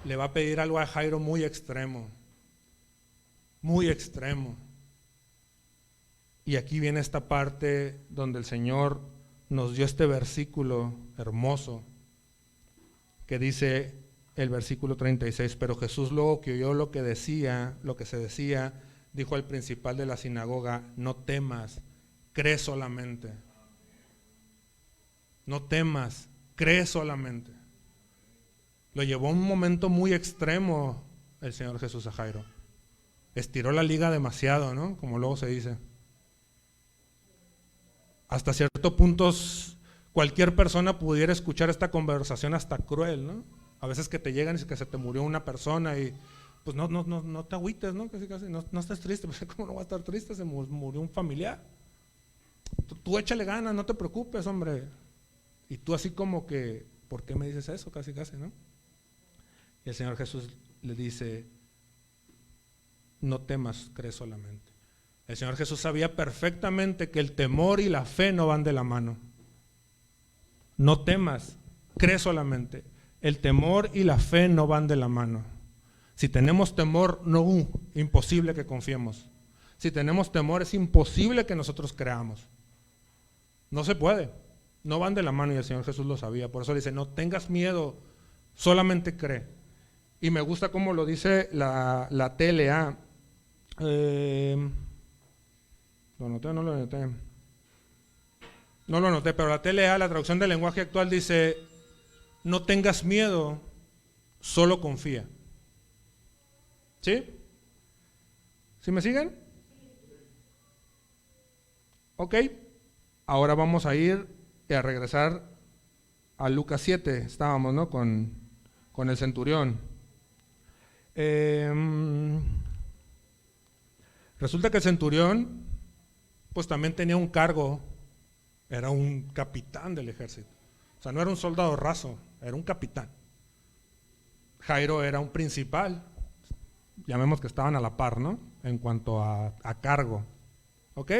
le va a pedir algo a Jairo muy extremo, muy extremo. Y aquí viene esta parte donde el Señor nos dio este versículo hermoso que dice el versículo 36, pero Jesús luego que oyó lo que se decía, dijo al principal de la sinagoga, no temas, cree solamente. No temas, cree solamente. Lo llevó a un momento muy extremo el Señor Jesús a Jairo. Estiró la liga demasiado, ¿no? Como luego se dice. Hasta ciertos puntos, cualquier persona pudiera escuchar esta conversación hasta cruel, ¿no? A veces que te llegan y que se te murió una persona y pues no te agüites, ¿no? Casi, no estés triste. Pues, ¿cómo no va a estar triste? Se murió un familiar. Tú échale ganas, no te preocupes, hombre. Y tú así como que, ¿por qué me dices eso? Casi, ¿no? Y el Señor Jesús le dice, no temas, cree solamente. El Señor Jesús sabía perfectamente que el temor y la fe no van de la mano. No temas, cree solamente. El temor y la fe no van de la mano. Si tenemos temor, imposible que confiemos. Si tenemos temor, es imposible que nosotros creamos. No se puede, no van de la mano y el Señor Jesús lo sabía. Por eso le dice, no tengas miedo, solamente cree. Y me gusta cómo lo dice la TLA. ¿Lo anoté o no lo anoté? No lo anoté, pero la TLA, la traducción del lenguaje actual, dice, no tengas miedo, solo confía. ¿Sí? ¿Sí me siguen? Ok, ahora vamos a ir y a regresar a Lucas 7, estábamos, ¿no? Con el centurión. Resulta que el centurión pues también tenía un cargo, era un capitán del ejército. O sea, no era un soldado raso, era un capitán. Jairo era un principal, llamemos que estaban a la par, ¿no? En cuanto a cargo, ¿ok?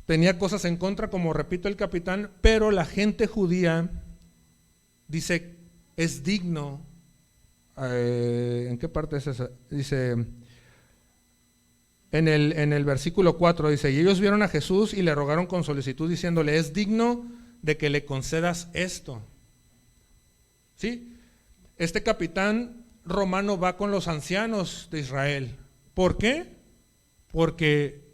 Tenía cosas en contra, como repito, el capitán, pero la gente judía dice, es digno. ¿En qué parte es esa? Dice, en el versículo 4 dice, y ellos vieron a Jesús y le rogaron con solicitud diciéndole, es digno de que le concedas esto. ¿Sí? Este capitán romano va con los ancianos de Israel. ¿Por qué? Porque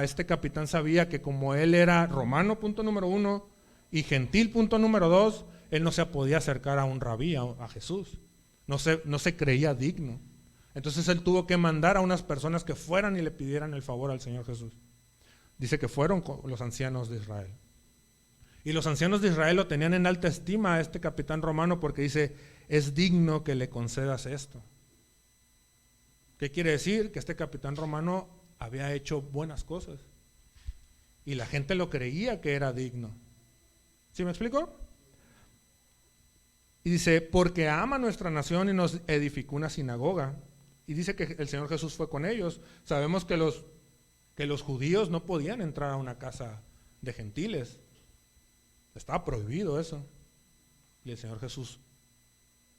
este capitán sabía que como él era romano, punto número 1, y gentil, punto número 2, él no se podía acercar a un rabí, a Jesús. No se creía digno. Entonces él tuvo que mandar a unas personas que fueran y le pidieran el favor al Señor Jesús. Dice que fueron con los ancianos de Israel. Y los ancianos de Israel lo tenían en alta estima a este capitán romano porque dice, es digno que le concedas esto. ¿Qué quiere decir? Que este capitán romano había hecho buenas cosas. Y la gente lo creía que era digno. ¿Sí me explico? Y dice, porque ama nuestra nación y nos edificó una sinagoga. Y dice que el Señor Jesús fue con ellos. Sabemos que los judíos no podían entrar a una casa de gentiles. Estaba prohibido eso. Y el Señor Jesús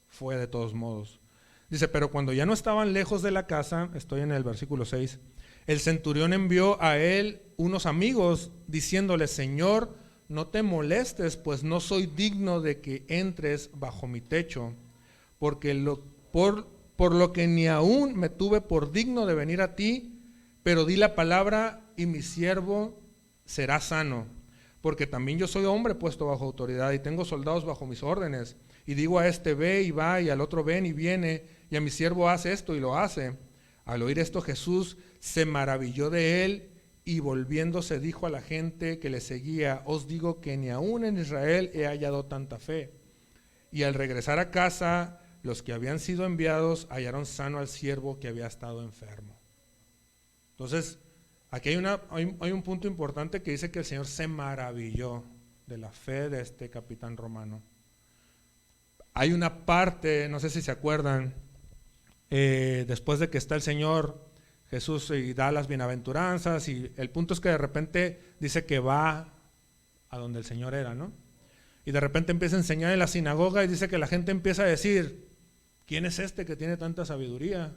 fue de todos modos. Dice, pero cuando ya no estaban lejos de la casa, estoy en el versículo 6, el centurión envió a él unos amigos diciéndole, Señor, no te molestes, pues no soy digno de que entres bajo mi techo, porque por lo que ni aún me tuve por digno de venir a ti, pero di la palabra y mi siervo será sano, porque también yo soy hombre puesto bajo autoridad y tengo soldados bajo mis órdenes. Y digo a este ve y va, y al otro ven y viene, y a mi siervo hace esto y lo hace. Al oír esto Jesús se maravilló de él, y volviéndose dijo a la gente que le seguía: os digo que ni aún en Israel he hallado tanta fe. Y al regresar a casa, los que habían sido enviados hallaron sano al siervo que había estado enfermo. Entonces, aquí hay un punto importante que dice que el Señor se maravilló de la fe de este capitán romano. Hay una parte, no sé si se acuerdan, después de que está el Señor Jesús y da las bienaventuranzas, y el punto es que de repente dice que va a donde el Señor era, ¿no? Y de repente empieza a enseñar en la sinagoga y dice que la gente empieza a decir: ¿quién es este que tiene tanta sabiduría?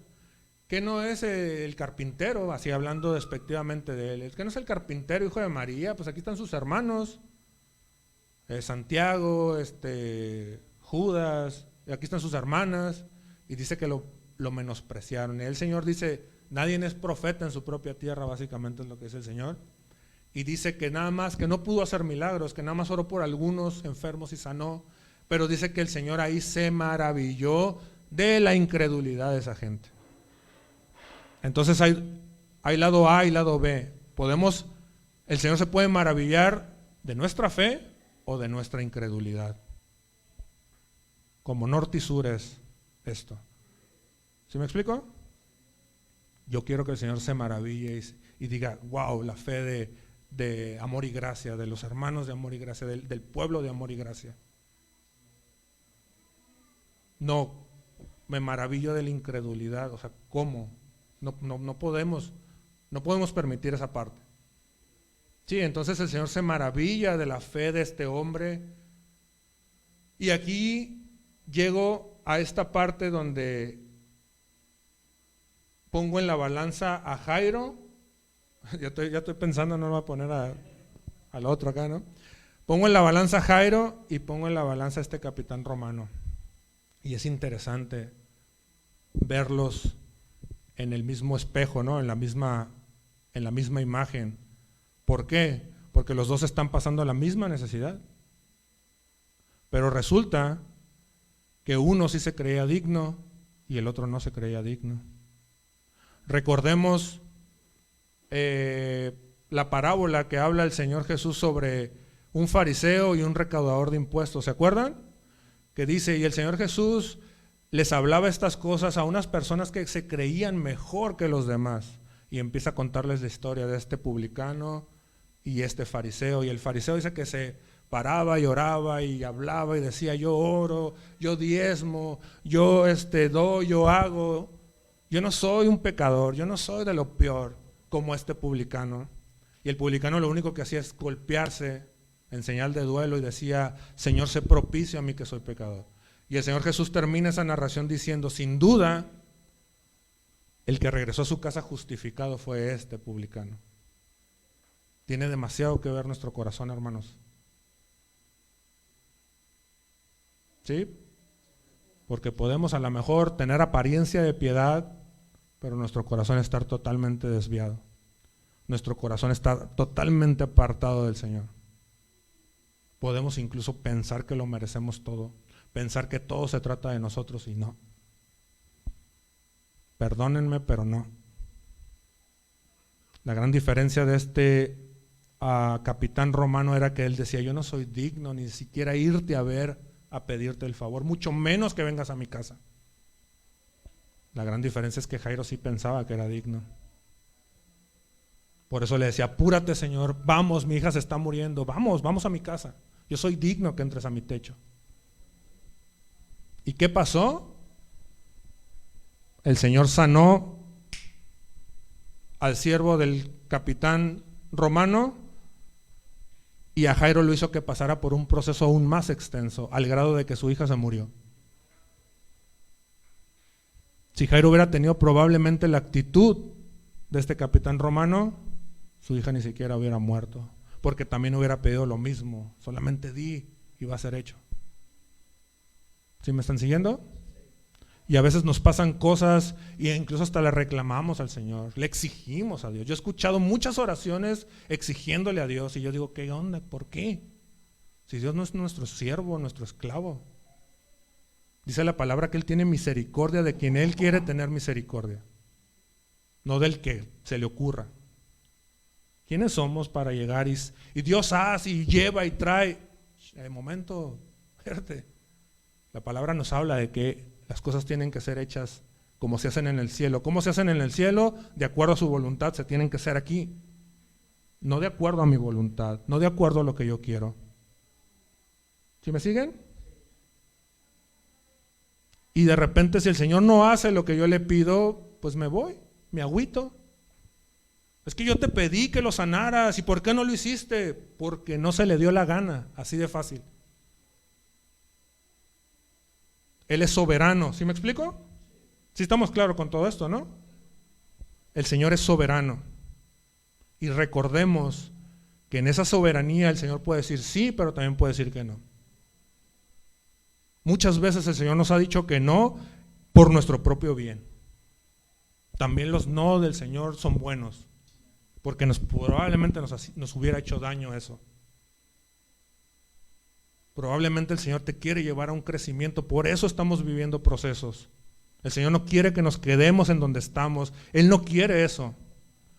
¿Qué no es el carpintero? Así hablando despectivamente de él. ¿Qué no es el carpintero, hijo de María? Pues aquí están sus hermanos, Santiago, Judas, y aquí están sus hermanas. Y dice que lo menospreciaron. Y el Señor dice: nadie es profeta en su propia tierra, básicamente es lo que dice el Señor. Y dice que nada más, que no pudo hacer milagros, que nada más oró por algunos enfermos y sanó. Pero dice que el Señor ahí se maravilló de la incredulidad de esa gente. Entonces hay lado A y lado B. El Señor se puede maravillar de nuestra fe o de nuestra incredulidad. Como norte y sur es esto. ¿Sí me explico? Yo quiero que el Señor se maraville y diga: wow, la fe de Amor y Gracia, de los hermanos de Amor y Gracia, del pueblo de Amor y Gracia. No, me maravillo de la incredulidad. O sea, ¿cómo? No podemos permitir esa parte. Sí, entonces el Señor se maravilla de la fe de este hombre. Y aquí llego a esta parte donde pongo en la balanza a Jairo. Ya estoy pensando, no lo voy a poner al otro acá, ¿no? Pongo en la balanza a Jairo y pongo en la balanza a este capitán romano. Y es interesante verlos en el mismo espejo, ¿no? En la misma imagen. ¿Por qué? Porque los dos están pasando la misma necesidad. Pero resulta que uno sí se creía digno y el otro no se creía digno. Recordemos la parábola que habla el Señor Jesús sobre un fariseo y un recaudador de impuestos. ¿Se acuerdan? Que dice: y el Señor Jesús les hablaba estas cosas a unas personas que se creían mejor que los demás. Y empieza a contarles la historia de este publicano y este fariseo. Y el fariseo dice que se paraba y oraba y hablaba y decía: yo oro, yo diezmo, yo doy, yo hago. Yo no soy un pecador, yo no soy de lo peor como este publicano. Y el publicano lo único que hacía es golpearse en señal de duelo y decía: Señor, sé propicio a mí que soy pecador. Y el Señor Jesús termina esa narración diciendo: sin duda, el que regresó a su casa justificado fue este publicano. Tiene demasiado que ver nuestro corazón, hermanos. ¿Sí? Porque podemos a lo mejor tener apariencia de piedad, pero nuestro corazón estar totalmente desviado. Nuestro corazón está totalmente apartado del Señor. Podemos incluso pensar que lo merecemos todo, pensar que todo se trata de nosotros y no. Perdónenme, pero no. La gran diferencia de este capitán romano era que él decía: yo no soy digno ni siquiera irte a ver, a pedirte el favor, mucho menos que vengas a mi casa. La gran diferencia es que Jairo sí pensaba que era digno. Por eso le decía: apúrate, Señor, vamos, mi hija se está muriendo, vamos a mi casa, yo soy digno que entres a mi techo. ¿Y qué pasó? El Señor sanó al siervo del capitán romano y a Jairo lo hizo que pasara por un proceso aún más extenso, al grado de que su hija se murió. Si Jairo hubiera tenido probablemente la actitud de este capitán romano, su hija ni siquiera hubiera muerto, porque también hubiera pedido lo mismo: solamente di y va a ser hecho. ¿Sí me están siguiendo? Y a veces nos pasan cosas e incluso hasta le reclamamos al Señor, le exigimos a Dios. Yo he escuchado muchas oraciones exigiéndole a Dios y yo digo: ¿qué onda? ¿Por qué? Si Dios no es nuestro siervo, nuestro esclavo. Dice la palabra que Él tiene misericordia de quien Él quiere tener misericordia, no del que se le ocurra. ¿Quiénes somos para llegar y Dios hace y lleva y trae? De momento, fíjate, la palabra nos habla de que las cosas tienen que ser hechas como se hacen en el cielo. ¿Cómo se hacen en el cielo? De acuerdo a su voluntad, se tienen que hacer aquí. No de acuerdo a mi voluntad, no de acuerdo a lo que yo quiero. ¿Sí me siguen? Y de repente si el Señor no hace lo que yo le pido, pues me voy, me agüito. Es que yo te pedí que lo sanaras, ¿y por qué no lo hiciste? Porque no se le dio la gana, así de fácil. Él es soberano, ¿sí me explico? Sí estamos claros con todo esto, ¿no? El Señor es soberano. Y recordemos que en esa soberanía el Señor puede decir sí, pero también puede decir que no. Muchas veces el Señor nos ha dicho que no por nuestro propio bien. También los no del Señor son buenos, porque probablemente nos hubiera hecho daño eso. Probablemente el Señor te quiere llevar a un crecimiento, por eso estamos viviendo procesos. El Señor no quiere que nos quedemos en donde estamos, Él no quiere eso.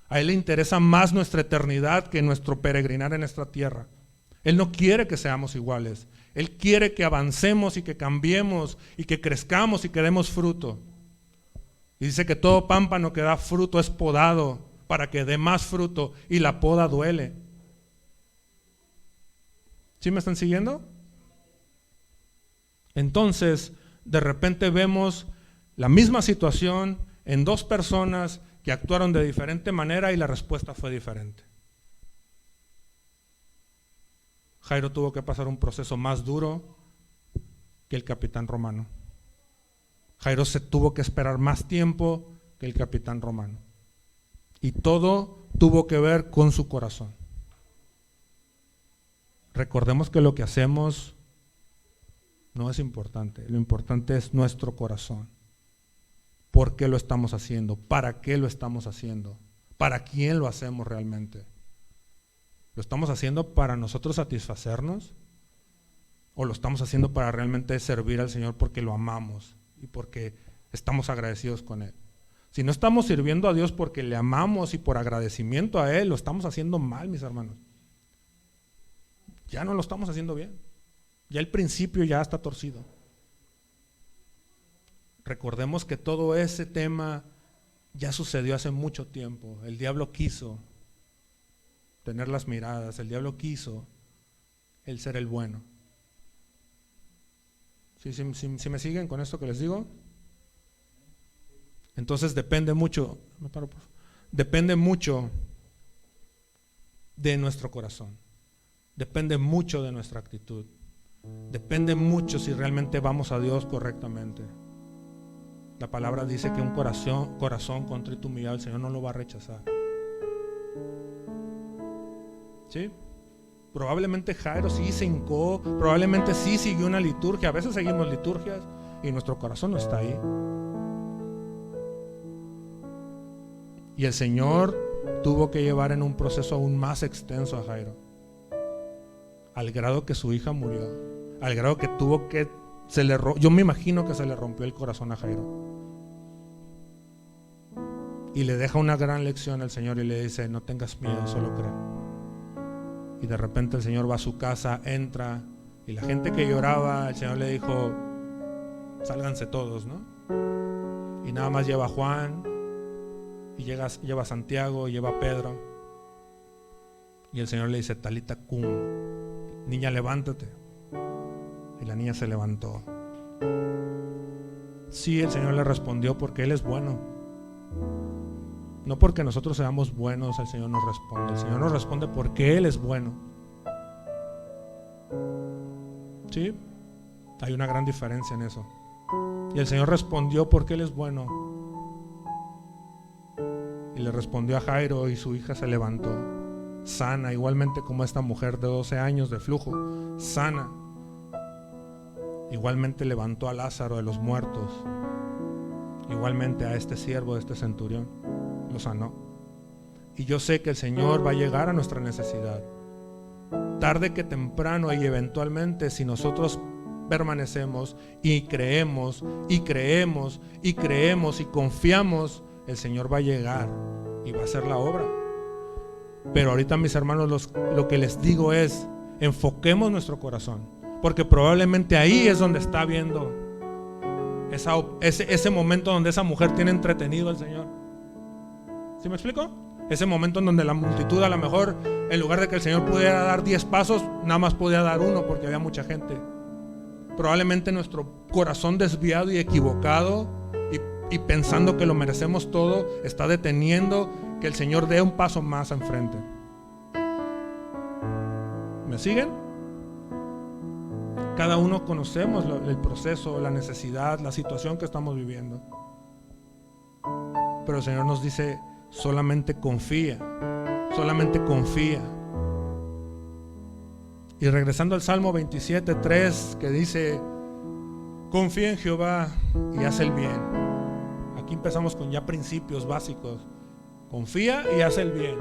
A Él le interesa más nuestra eternidad que nuestro peregrinar en esta tierra. Él no quiere que seamos iguales, Él quiere que avancemos y que cambiemos y que crezcamos y que demos fruto. Y dice que todo pámpano que da fruto es podado para que dé más fruto, y la poda duele. ¿Sí me están siguiendo? Entonces, de repente vemos la misma situación en dos personas que actuaron de diferente manera y la respuesta fue diferente. Jairo tuvo que pasar un proceso más duro que el capitán romano. Jairo se tuvo que esperar más tiempo que el capitán romano. Y todo tuvo que ver con su corazón. Recordemos que lo que hacemos no es importante, lo importante es nuestro corazón. ¿Por qué lo estamos haciendo? ¿Para qué lo estamos haciendo? ¿Para quién lo hacemos realmente? ¿Lo estamos haciendo para nosotros satisfacernos? ¿O lo estamos haciendo para realmente servir al Señor porque lo amamos y porque estamos agradecidos con Él? Si no estamos sirviendo a Dios porque le amamos y por agradecimiento a Él, lo estamos haciendo mal, mis hermanos. Ya no lo estamos haciendo bien. Ya el principio ya está torcido. Recordemos que todo ese tema ya sucedió hace mucho tiempo. El diablo quiso tener las miradas, el diablo quiso el ser el bueno. ¿Sí me siguen con esto que les digo? Entonces depende mucho de nuestro corazón, depende mucho de nuestra actitud, depende mucho si realmente vamos a Dios correctamente. La palabra dice que un corazón contrito y humillado el Señor no lo va a rechazar. ¿Sí? Probablemente Jairo sí se hincó, probablemente sí siguió una liturgia, a veces seguimos liturgias y nuestro corazón no está ahí. Y el Señor tuvo que llevar en un proceso aún más extenso a Jairo, al grado que su hija murió, al grado que yo me imagino que se le rompió el corazón a Jairo. Y le deja una gran lección al Señor y le dice: no tengas miedo, solo cree. Y de repente el Señor va a su casa, entra, y la gente que lloraba, el Señor le dijo: sálganse todos, ¿no? Y nada más lleva a Juan, y lleva a Santiago, y lleva a Pedro. Y el Señor le dice: Talita cum, niña, levántate. Y la niña se levantó. Sí, el Señor le respondió porque Él es bueno. No porque nosotros seamos buenos el Señor nos responde. El Señor nos responde porque Él es bueno. ¿Sí? Hay una gran diferencia en eso. Y el Señor respondió porque Él es bueno. Y le respondió a Jairo y su hija se levantó, sana, igualmente como esta mujer de 12 años de flujo, sana. Igualmente levantó a Lázaro de los muertos. Igualmente a este siervo de este centurión lo sanó. Y yo sé que el Señor va a llegar a nuestra necesidad, tarde que temprano, y eventualmente, si nosotros permanecemos y creemos y creemos y creemos y confiamos, el Señor va a llegar y va a hacer la obra. Pero ahorita, mis hermanos, lo que les digo es: enfoquemos nuestro corazón, porque probablemente ahí es donde está viendo ese momento donde esa mujer tiene entretenido al Señor. ¿Sí me explico? Ese momento en donde la multitud, a lo mejor, en lugar de que el Señor pudiera dar 10 pasos, nada más podía dar uno porque había mucha gente. Probablemente nuestro corazón desviado y equivocado y pensando que lo merecemos todo, está deteniendo que el Señor dé un paso más enfrente. ¿Me siguen? Cada uno conocemos el proceso, la necesidad, la situación que estamos viviendo. Pero el Señor nos dice: solamente confía, solamente confía. Y regresando al Salmo 27:3, que dice: confía en Jehová y haz el bien. Aquí empezamos con ya principios básicos. Confía y haz el bien.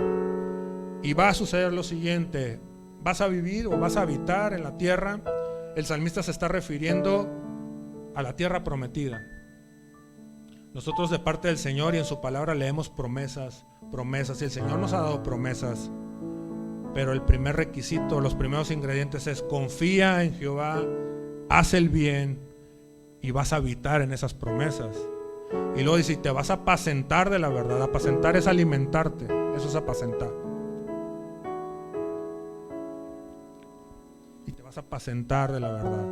Y va a suceder lo siguiente: vas a vivir o vas a habitar en la tierra. El salmista se está refiriendo a la tierra prometida. Nosotros, de parte del Señor y en su palabra, leemos promesas, promesas, y el Señor nos ha dado promesas. Pero el primer requisito, los primeros ingredientes es: confía en Jehová, haz el bien y vas a habitar en esas promesas. Y luego dice: y te vas a apacentar de la verdad. Apacentar es alimentarte, eso es apacentar. Y te vas a apacentar de la verdad.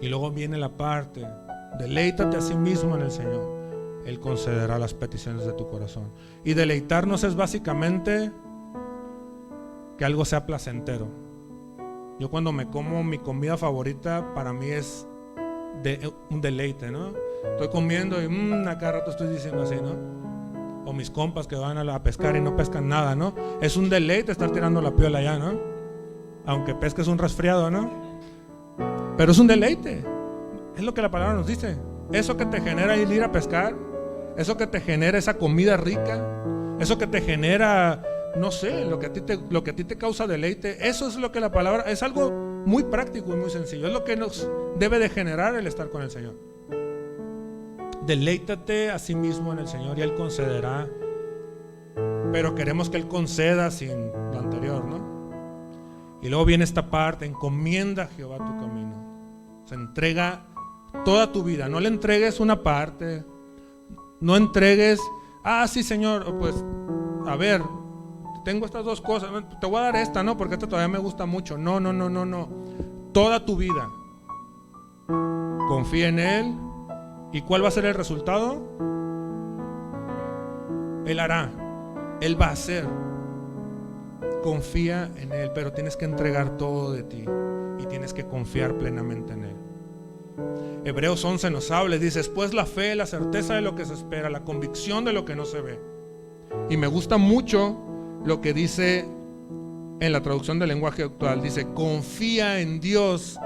Y luego viene la parte: deleítate a sí mismo en el Señor, Él concederá las peticiones de tu corazón. Y deleitarnos es básicamente que algo sea placentero. Yo cuando me como mi comida favorita, para mí es un deleite, ¿no? Estoy comiendo y a cada rato estoy diciendo así, ¿no? O mis compas que van a pescar y no pescan nada, ¿no? Es un deleite estar tirando la piola allá, ¿no? Aunque pesques un resfriado, ¿no? Pero es un deleite. Es lo que la palabra nos dice. Eso que te genera ir a pescar, eso que te genera esa comida rica, eso que te genera, no sé, lo que a ti te causa deleite, eso es lo que la palabra, es algo muy práctico y muy sencillo. Es lo que nos debe de generar el estar con el Señor. Deleítate a sí mismo en el Señor y Él concederá. Pero queremos que Él conceda sin lo anterior, ¿no? Y luego viene esta parte: encomienda a Jehová tu camino. Se entrega toda tu vida. No le entregues una parte. No entregues: sí, Señor, pues a ver, tengo estas dos cosas, te voy a dar esta, ¿no? Porque esta todavía me gusta mucho. No. Toda tu vida. Confía en Él. ¿Y cuál va a ser el resultado? Él hará. Él va a hacer. Confía en Él, pero tienes que entregar todo de ti y tienes que confiar plenamente en Él. Hebreos 11 nos habla y dice: pues la fe, la certeza de lo que se espera, la convicción de lo que no se ve. Y me gusta mucho lo que dice en la traducción del lenguaje actual. Dice: confiar en Dios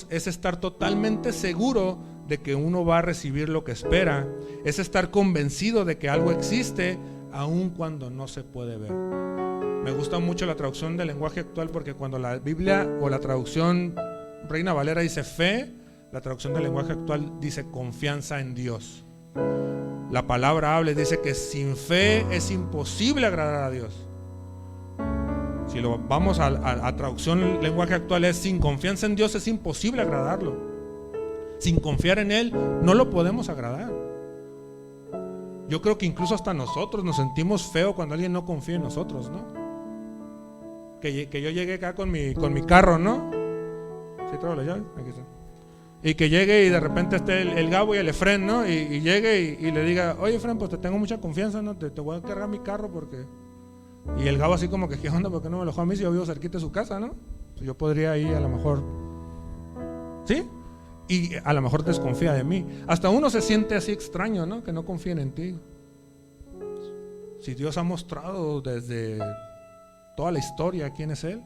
es estar totalmente seguro de que uno va a recibir lo que espera. Es estar convencido de que algo existe aun cuando no se puede ver. Me gusta mucho la traducción del lenguaje actual, porque cuando la Biblia o la traducción Reina Valera dice fe, la traducción del lenguaje actual dice confianza en Dios. La palabra habla y dice que sin fe es imposible agradar a Dios. Si lo vamos a traducción lenguaje actual, es: sin confianza en Dios es imposible agradarlo. Sin confiar en Él no lo podemos agradar. Yo creo que incluso hasta nosotros nos sentimos feo cuando alguien no confía en nosotros, ¿no? Que yo llegue acá con mi carro, ¿no? ¿Sí traigo la llave? Aquí está. Y que llegue y de repente esté el Gabo y el Efren, ¿no? Y llegue y le diga: oye, Efren, pues te tengo mucha confianza, ¿no? Te voy a cargar mi carro porque... Y el Gabo así como que: ¿qué onda? ¿Por qué no me lo dejó a mí si yo vivo cerquita de su casa, no? Pues yo podría ir a lo mejor... ¿Sí? Y a lo mejor desconfía de mí. Hasta uno se siente así extraño, ¿no? Que no confíen en ti. Si Dios ha mostrado desde toda la historia quién es Él.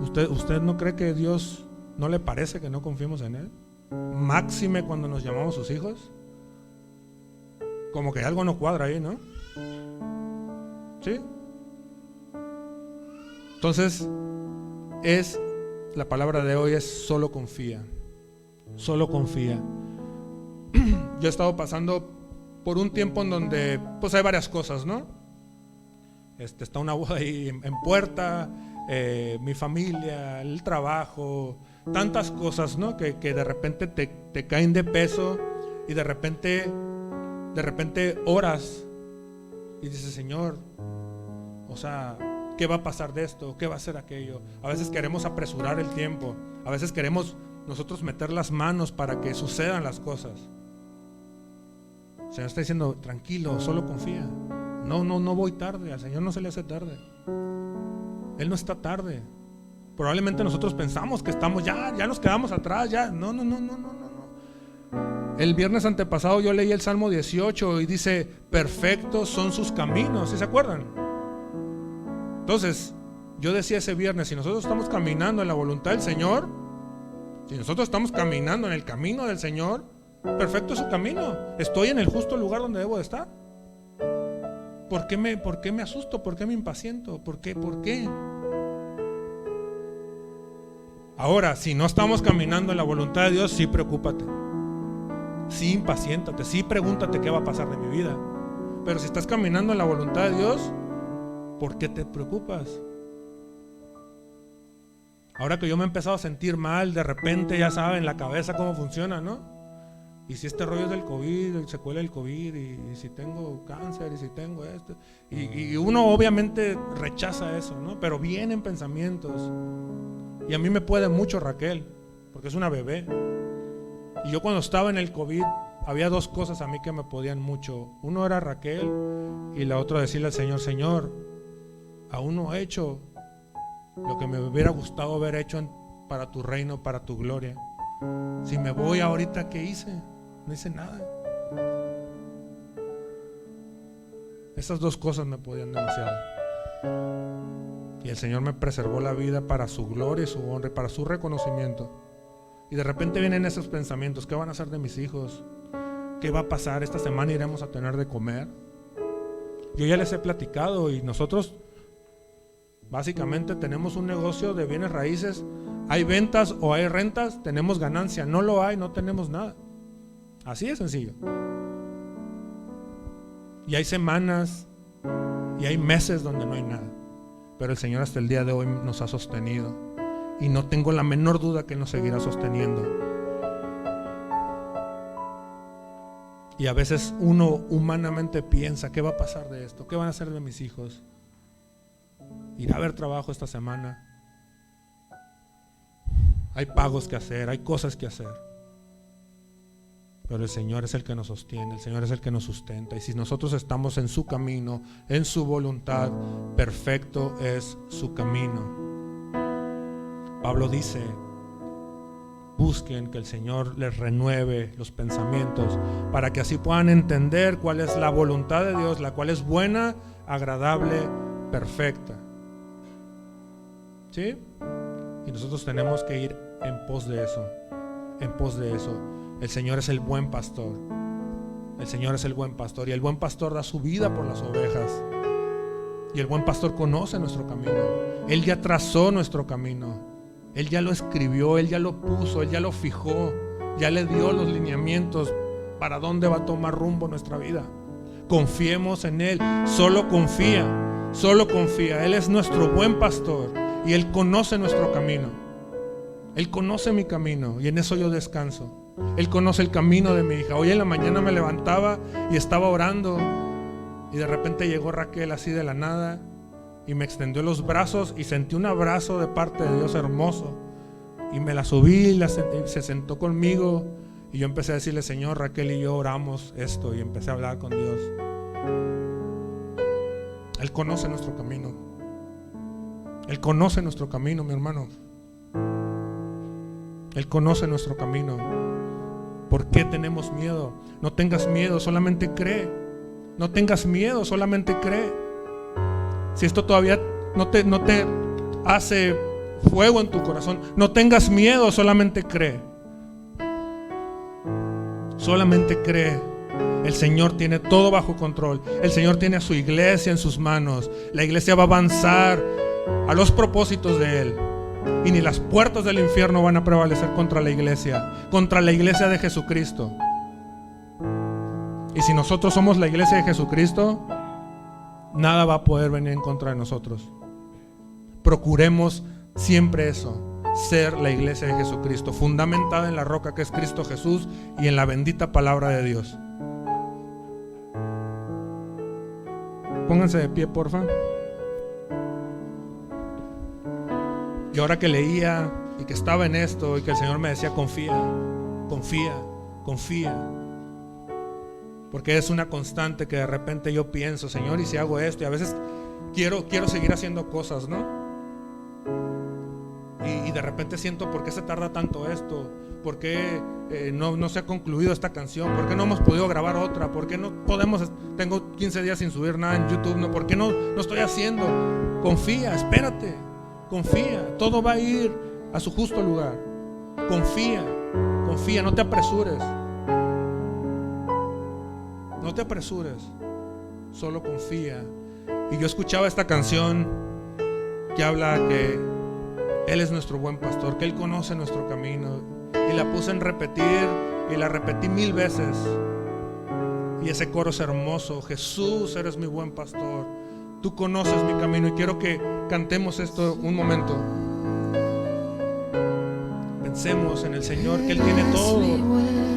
¿Usted no cree que Dios no le parece que no confiemos en Él? Máxime cuando nos llamamos sus hijos. Como que algo no cuadra ahí, ¿no? ¿Sí? Entonces, la palabra de hoy es solo confía. Solo confía. Yo he estado pasando por un tiempo en donde pues hay varias cosas, ¿no? Está una boda ahí en puerta, mi familia, el trabajo, tantas cosas, ¿no? Que de repente te caen de peso y de repente oras y dices, Señor, o sea, ¿qué va a pasar de esto? ¿Qué va a ser aquello? A veces queremos apresurar el tiempo, a veces queremos nosotros meter las manos para que sucedan las cosas. El Señor está diciendo, tranquilo, solo confía. No voy tarde, al Señor no se le hace tarde. Él no está tarde. Probablemente nosotros pensamos que estamos ya nos quedamos atrás, ya. No. El viernes antepasado yo leí el Salmo 18 y dice, perfectos son sus caminos, ¿sí se acuerdan? Entonces, yo decía ese viernes, si nosotros estamos caminando en la voluntad del Señor, si nosotros estamos caminando en el camino del Señor, perfecto es su camino. Estoy en el justo lugar donde debo de estar. ¿Por qué me asusto? ¿Por qué me impaciento? ¿Por qué? Ahora, si no estamos caminando en la voluntad de Dios, sí preocúpate, sí impaciéntate, sí pregúntate qué va a pasar de mi vida. Pero si estás caminando en la voluntad de Dios, ¿por qué te preocupas? Ahora que yo me he empezado a sentir mal, de repente ya saben la cabeza cómo funciona, ¿no? Y si este rollo es del COVID, secuela del COVID, y si tengo cáncer, y si tengo esto, y uno obviamente rechaza eso, ¿no? Pero vienen pensamientos. Y a mí me puede mucho Raquel, porque es una bebé. Y yo cuando estaba en el COVID, había dos cosas a mí que me podían mucho. Uno era Raquel, y la otra decirle al Señor, Señor, aún no he hecho lo que me hubiera gustado haber hecho para tu reino, para tu gloria. Si me voy ahorita, ¿qué hice? No hice nada. Esas dos cosas me podían demasiado. Y el Señor me preservó la vida para su gloria y su honra y para su reconocimiento. Y de repente vienen esos pensamientos, ¿qué van a hacer de mis hijos? ¿Qué va a pasar? Esta semana iremos a tener de comer. Yo ya les he platicado y nosotros básicamente tenemos un negocio de bienes raíces. Hay ventas o hay rentas, tenemos ganancia. No lo hay, no tenemos nada. Así de sencillo. Y hay semanas y hay meses donde no hay nada. Pero el Señor hasta el día de hoy nos ha sostenido. Y no tengo la menor duda que nos seguirá sosteniendo. Y a veces uno humanamente piensa, ¿qué va a pasar de esto? ¿Qué van a hacer de mis hijos? ¿Irá a haber trabajo esta semana? Hay pagos que hacer, hay cosas que hacer. Pero el Señor es el que nos sostiene, el Señor es el que nos sustenta. Y si nosotros estamos en su camino, en su voluntad, perfecto es su camino. Pablo dice, busquen que el Señor les renueve los pensamientos para que así puedan entender cuál es la voluntad de Dios, la cual es buena, agradable, perfecta. ¿Sí? Y nosotros tenemos que ir en pos de eso, en pos de eso. El Señor es el buen pastor. El Señor es el buen pastor. Y el buen pastor da su vida por las ovejas. Y el buen pastor conoce nuestro camino. Él ya trazó nuestro camino. Él ya lo escribió, Él ya lo puso, Él ya lo fijó. Ya le dio los lineamientos para dónde va a tomar rumbo nuestra vida. Confiemos en Él. Solo confía. Solo confía. Él es nuestro buen pastor. Y Él conoce nuestro camino. Él conoce mi camino. Y en eso yo descanso. Él conoce el camino de mi hija. Hoy en la mañana me levantaba y estaba orando y de repente llegó Raquel así de la nada y me extendió los brazos y sentí un abrazo de parte de Dios hermoso y me la subí, se sentó conmigo y yo empecé a decirle, Señor, Raquel y yo oramos esto, y empecé a hablar con Dios. Él conoce nuestro camino. Él conoce nuestro camino, mi hermano. Él conoce nuestro camino. ¿Por qué tenemos miedo? No tengas miedo, solamente cree. No tengas miedo, solamente cree. Si esto todavía no te hace fuego en tu corazón, no tengas miedo, solamente cree. Solamente cree. El Señor tiene todo bajo control. El Señor tiene a su iglesia en sus manos. La iglesia va a avanzar a los propósitos de Él. y ni las puertas del infierno van a prevalecer contra la iglesia de Jesucristo. Y si nosotros somos la iglesia de Jesucristo, nada va a poder venir en contra de nosotros. Procuremos siempre eso, ser la iglesia de Jesucristo, fundamentada en la roca que es Cristo Jesús y en la bendita palabra de Dios. Pónganse de pie, porfa. Y ahora que leía y que estaba en esto y que el Señor me decía: confía, confía, confía. Porque es una constante que de repente yo pienso: Señor, ¿y si hago esto? Y a veces quiero seguir haciendo cosas, ¿no? Y de repente siento: ¿por qué se tarda tanto esto? ¿Por qué no se ha concluido esta canción? ¿Por qué no hemos podido grabar otra? ¿Por qué no podemos? Tengo 15 días sin subir nada en YouTube, ¿no? ¿Por qué no estoy haciendo? Confía, espérate, confía. Todo va a ir a su justo lugar. Confía, confía, no te apresures. No te apresures, solo confía. Y yo escuchaba esta canción que habla que Él es nuestro buen pastor, que Él conoce nuestro camino. Y la puse en repetir y la repetí 1000 veces. Y ese coro es hermoso: Jesús, eres mi buen pastor, tú conoces mi camino. Y quiero que cantemos esto un momento. Pensemos en el Señor, que Él tiene todo.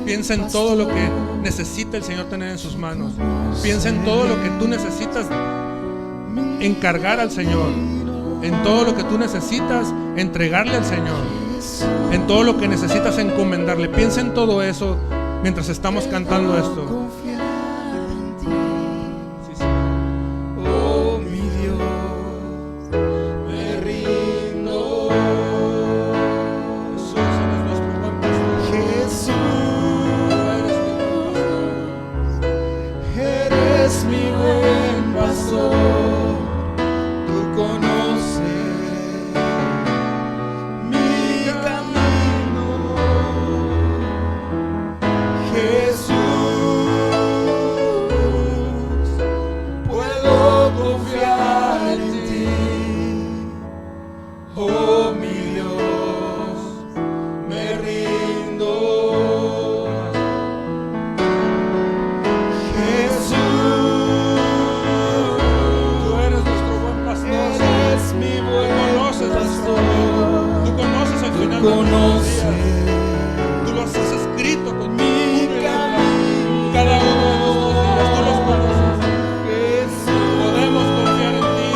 Piensa en todo lo que necesita el Señor tener en sus manos. Piensa en todo lo que tú necesitas encargar al Señor, en todo lo que tú necesitas entregarle al Señor, en todo lo que necesitas encomendarle. Piensa en todo eso mientras estamos cantando esto. Sí, sí. Oh, mi Dios, me rindo. Jesús, eres nuestro buen pastor. Jesús, eres mi buen pastor. Tú conoces mi camino. Jesús, puedo confiar en ti. Oh, mi Dios, me rindo. Jesús, Tú eres nuestro buen pastor. eres mi buen Conoces nuestro pastor. Tú conoces el final de nuestros días. Tú los has escrito con Mi cada uno de nuestros días. Tú los conoces. Jesús, Podemos confiar en ti,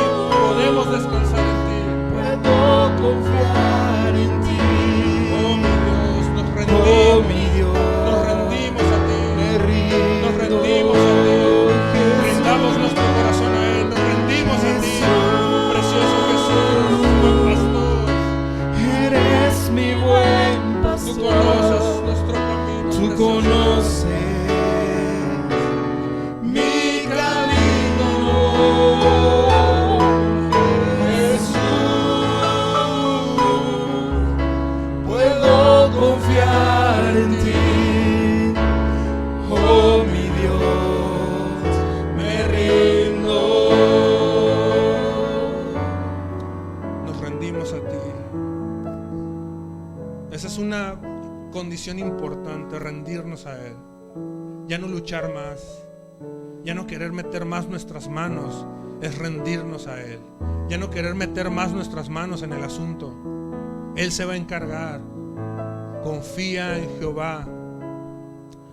podemos descansar en ti. puedo confiar en ti. Oh, mi Dios, nos Oh, rendimos. mi Dios, Nos rendimos a ti. me rindo. Nos rendimos a ti. Jesús, Rendamos nuestro corazón a Él. Nos rendimos a ti. Precioso Jesús, buen pastor. eres mi buen Tú pastor. conoces nuestro camino. Tú precioso. conoces mi camino. Jesús, puedo confiar en ti. Oh, mi Dios, me rindo. Nos rendimos a ti. Esa es una condición importante, rendirnos a Él. Ya no luchar más, ya no querer meter más nuestras manos, es rendirnos a Él. Ya no querer meter más nuestras manos en el asunto. Él se va a encargar. Confía en Jehová.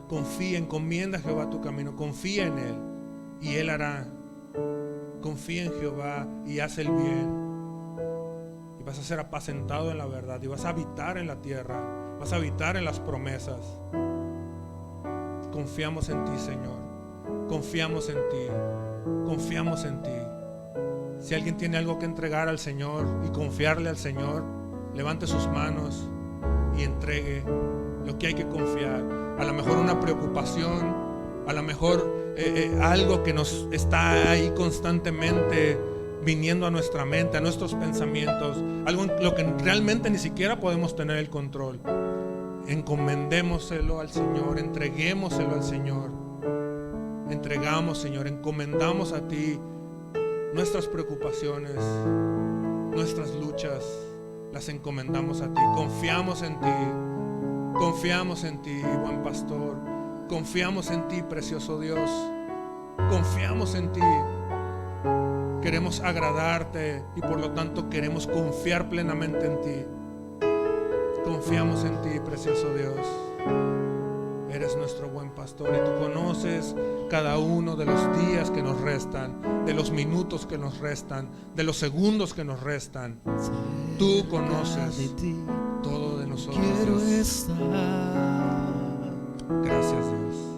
Confía, encomienda a Jehová tu camino. Confía en Él y Él hará. Confía en Jehová y haz el bien. Y vas a ser apacentado en la verdad. Y vas a habitar en la tierra. Vas a habitar en las promesas. Confiamos en ti, Señor. Confiamos en ti. Confiamos en ti. Si alguien tiene algo que entregar al Señor y confiarle al Señor, levante sus manos y entregue lo que hay que confiar. A lo mejor una preocupación, a lo mejor algo que nos está ahí constantemente viniendo a nuestra mente, a nuestros pensamientos, algo en lo que realmente ni siquiera podemos tener el control. Encomendémoselo al Señor, entreguémoselo al Señor. Entregamos, Señor, encomendamos a ti nuestras preocupaciones, nuestras luchas, las encomendamos a ti. Confiamos en ti. Confiamos en ti, buen pastor. Confiamos en ti, precioso Dios. Confiamos en ti. Queremos agradarte y por lo tanto queremos confiar plenamente en ti. Confiamos en ti, precioso Dios. Eres nuestro buen pastor y tú conoces cada uno de los días que nos restan, de los minutos que nos restan, de los segundos que nos restan. Tú conoces todo de nosotros, Dios. Gracias, Dios.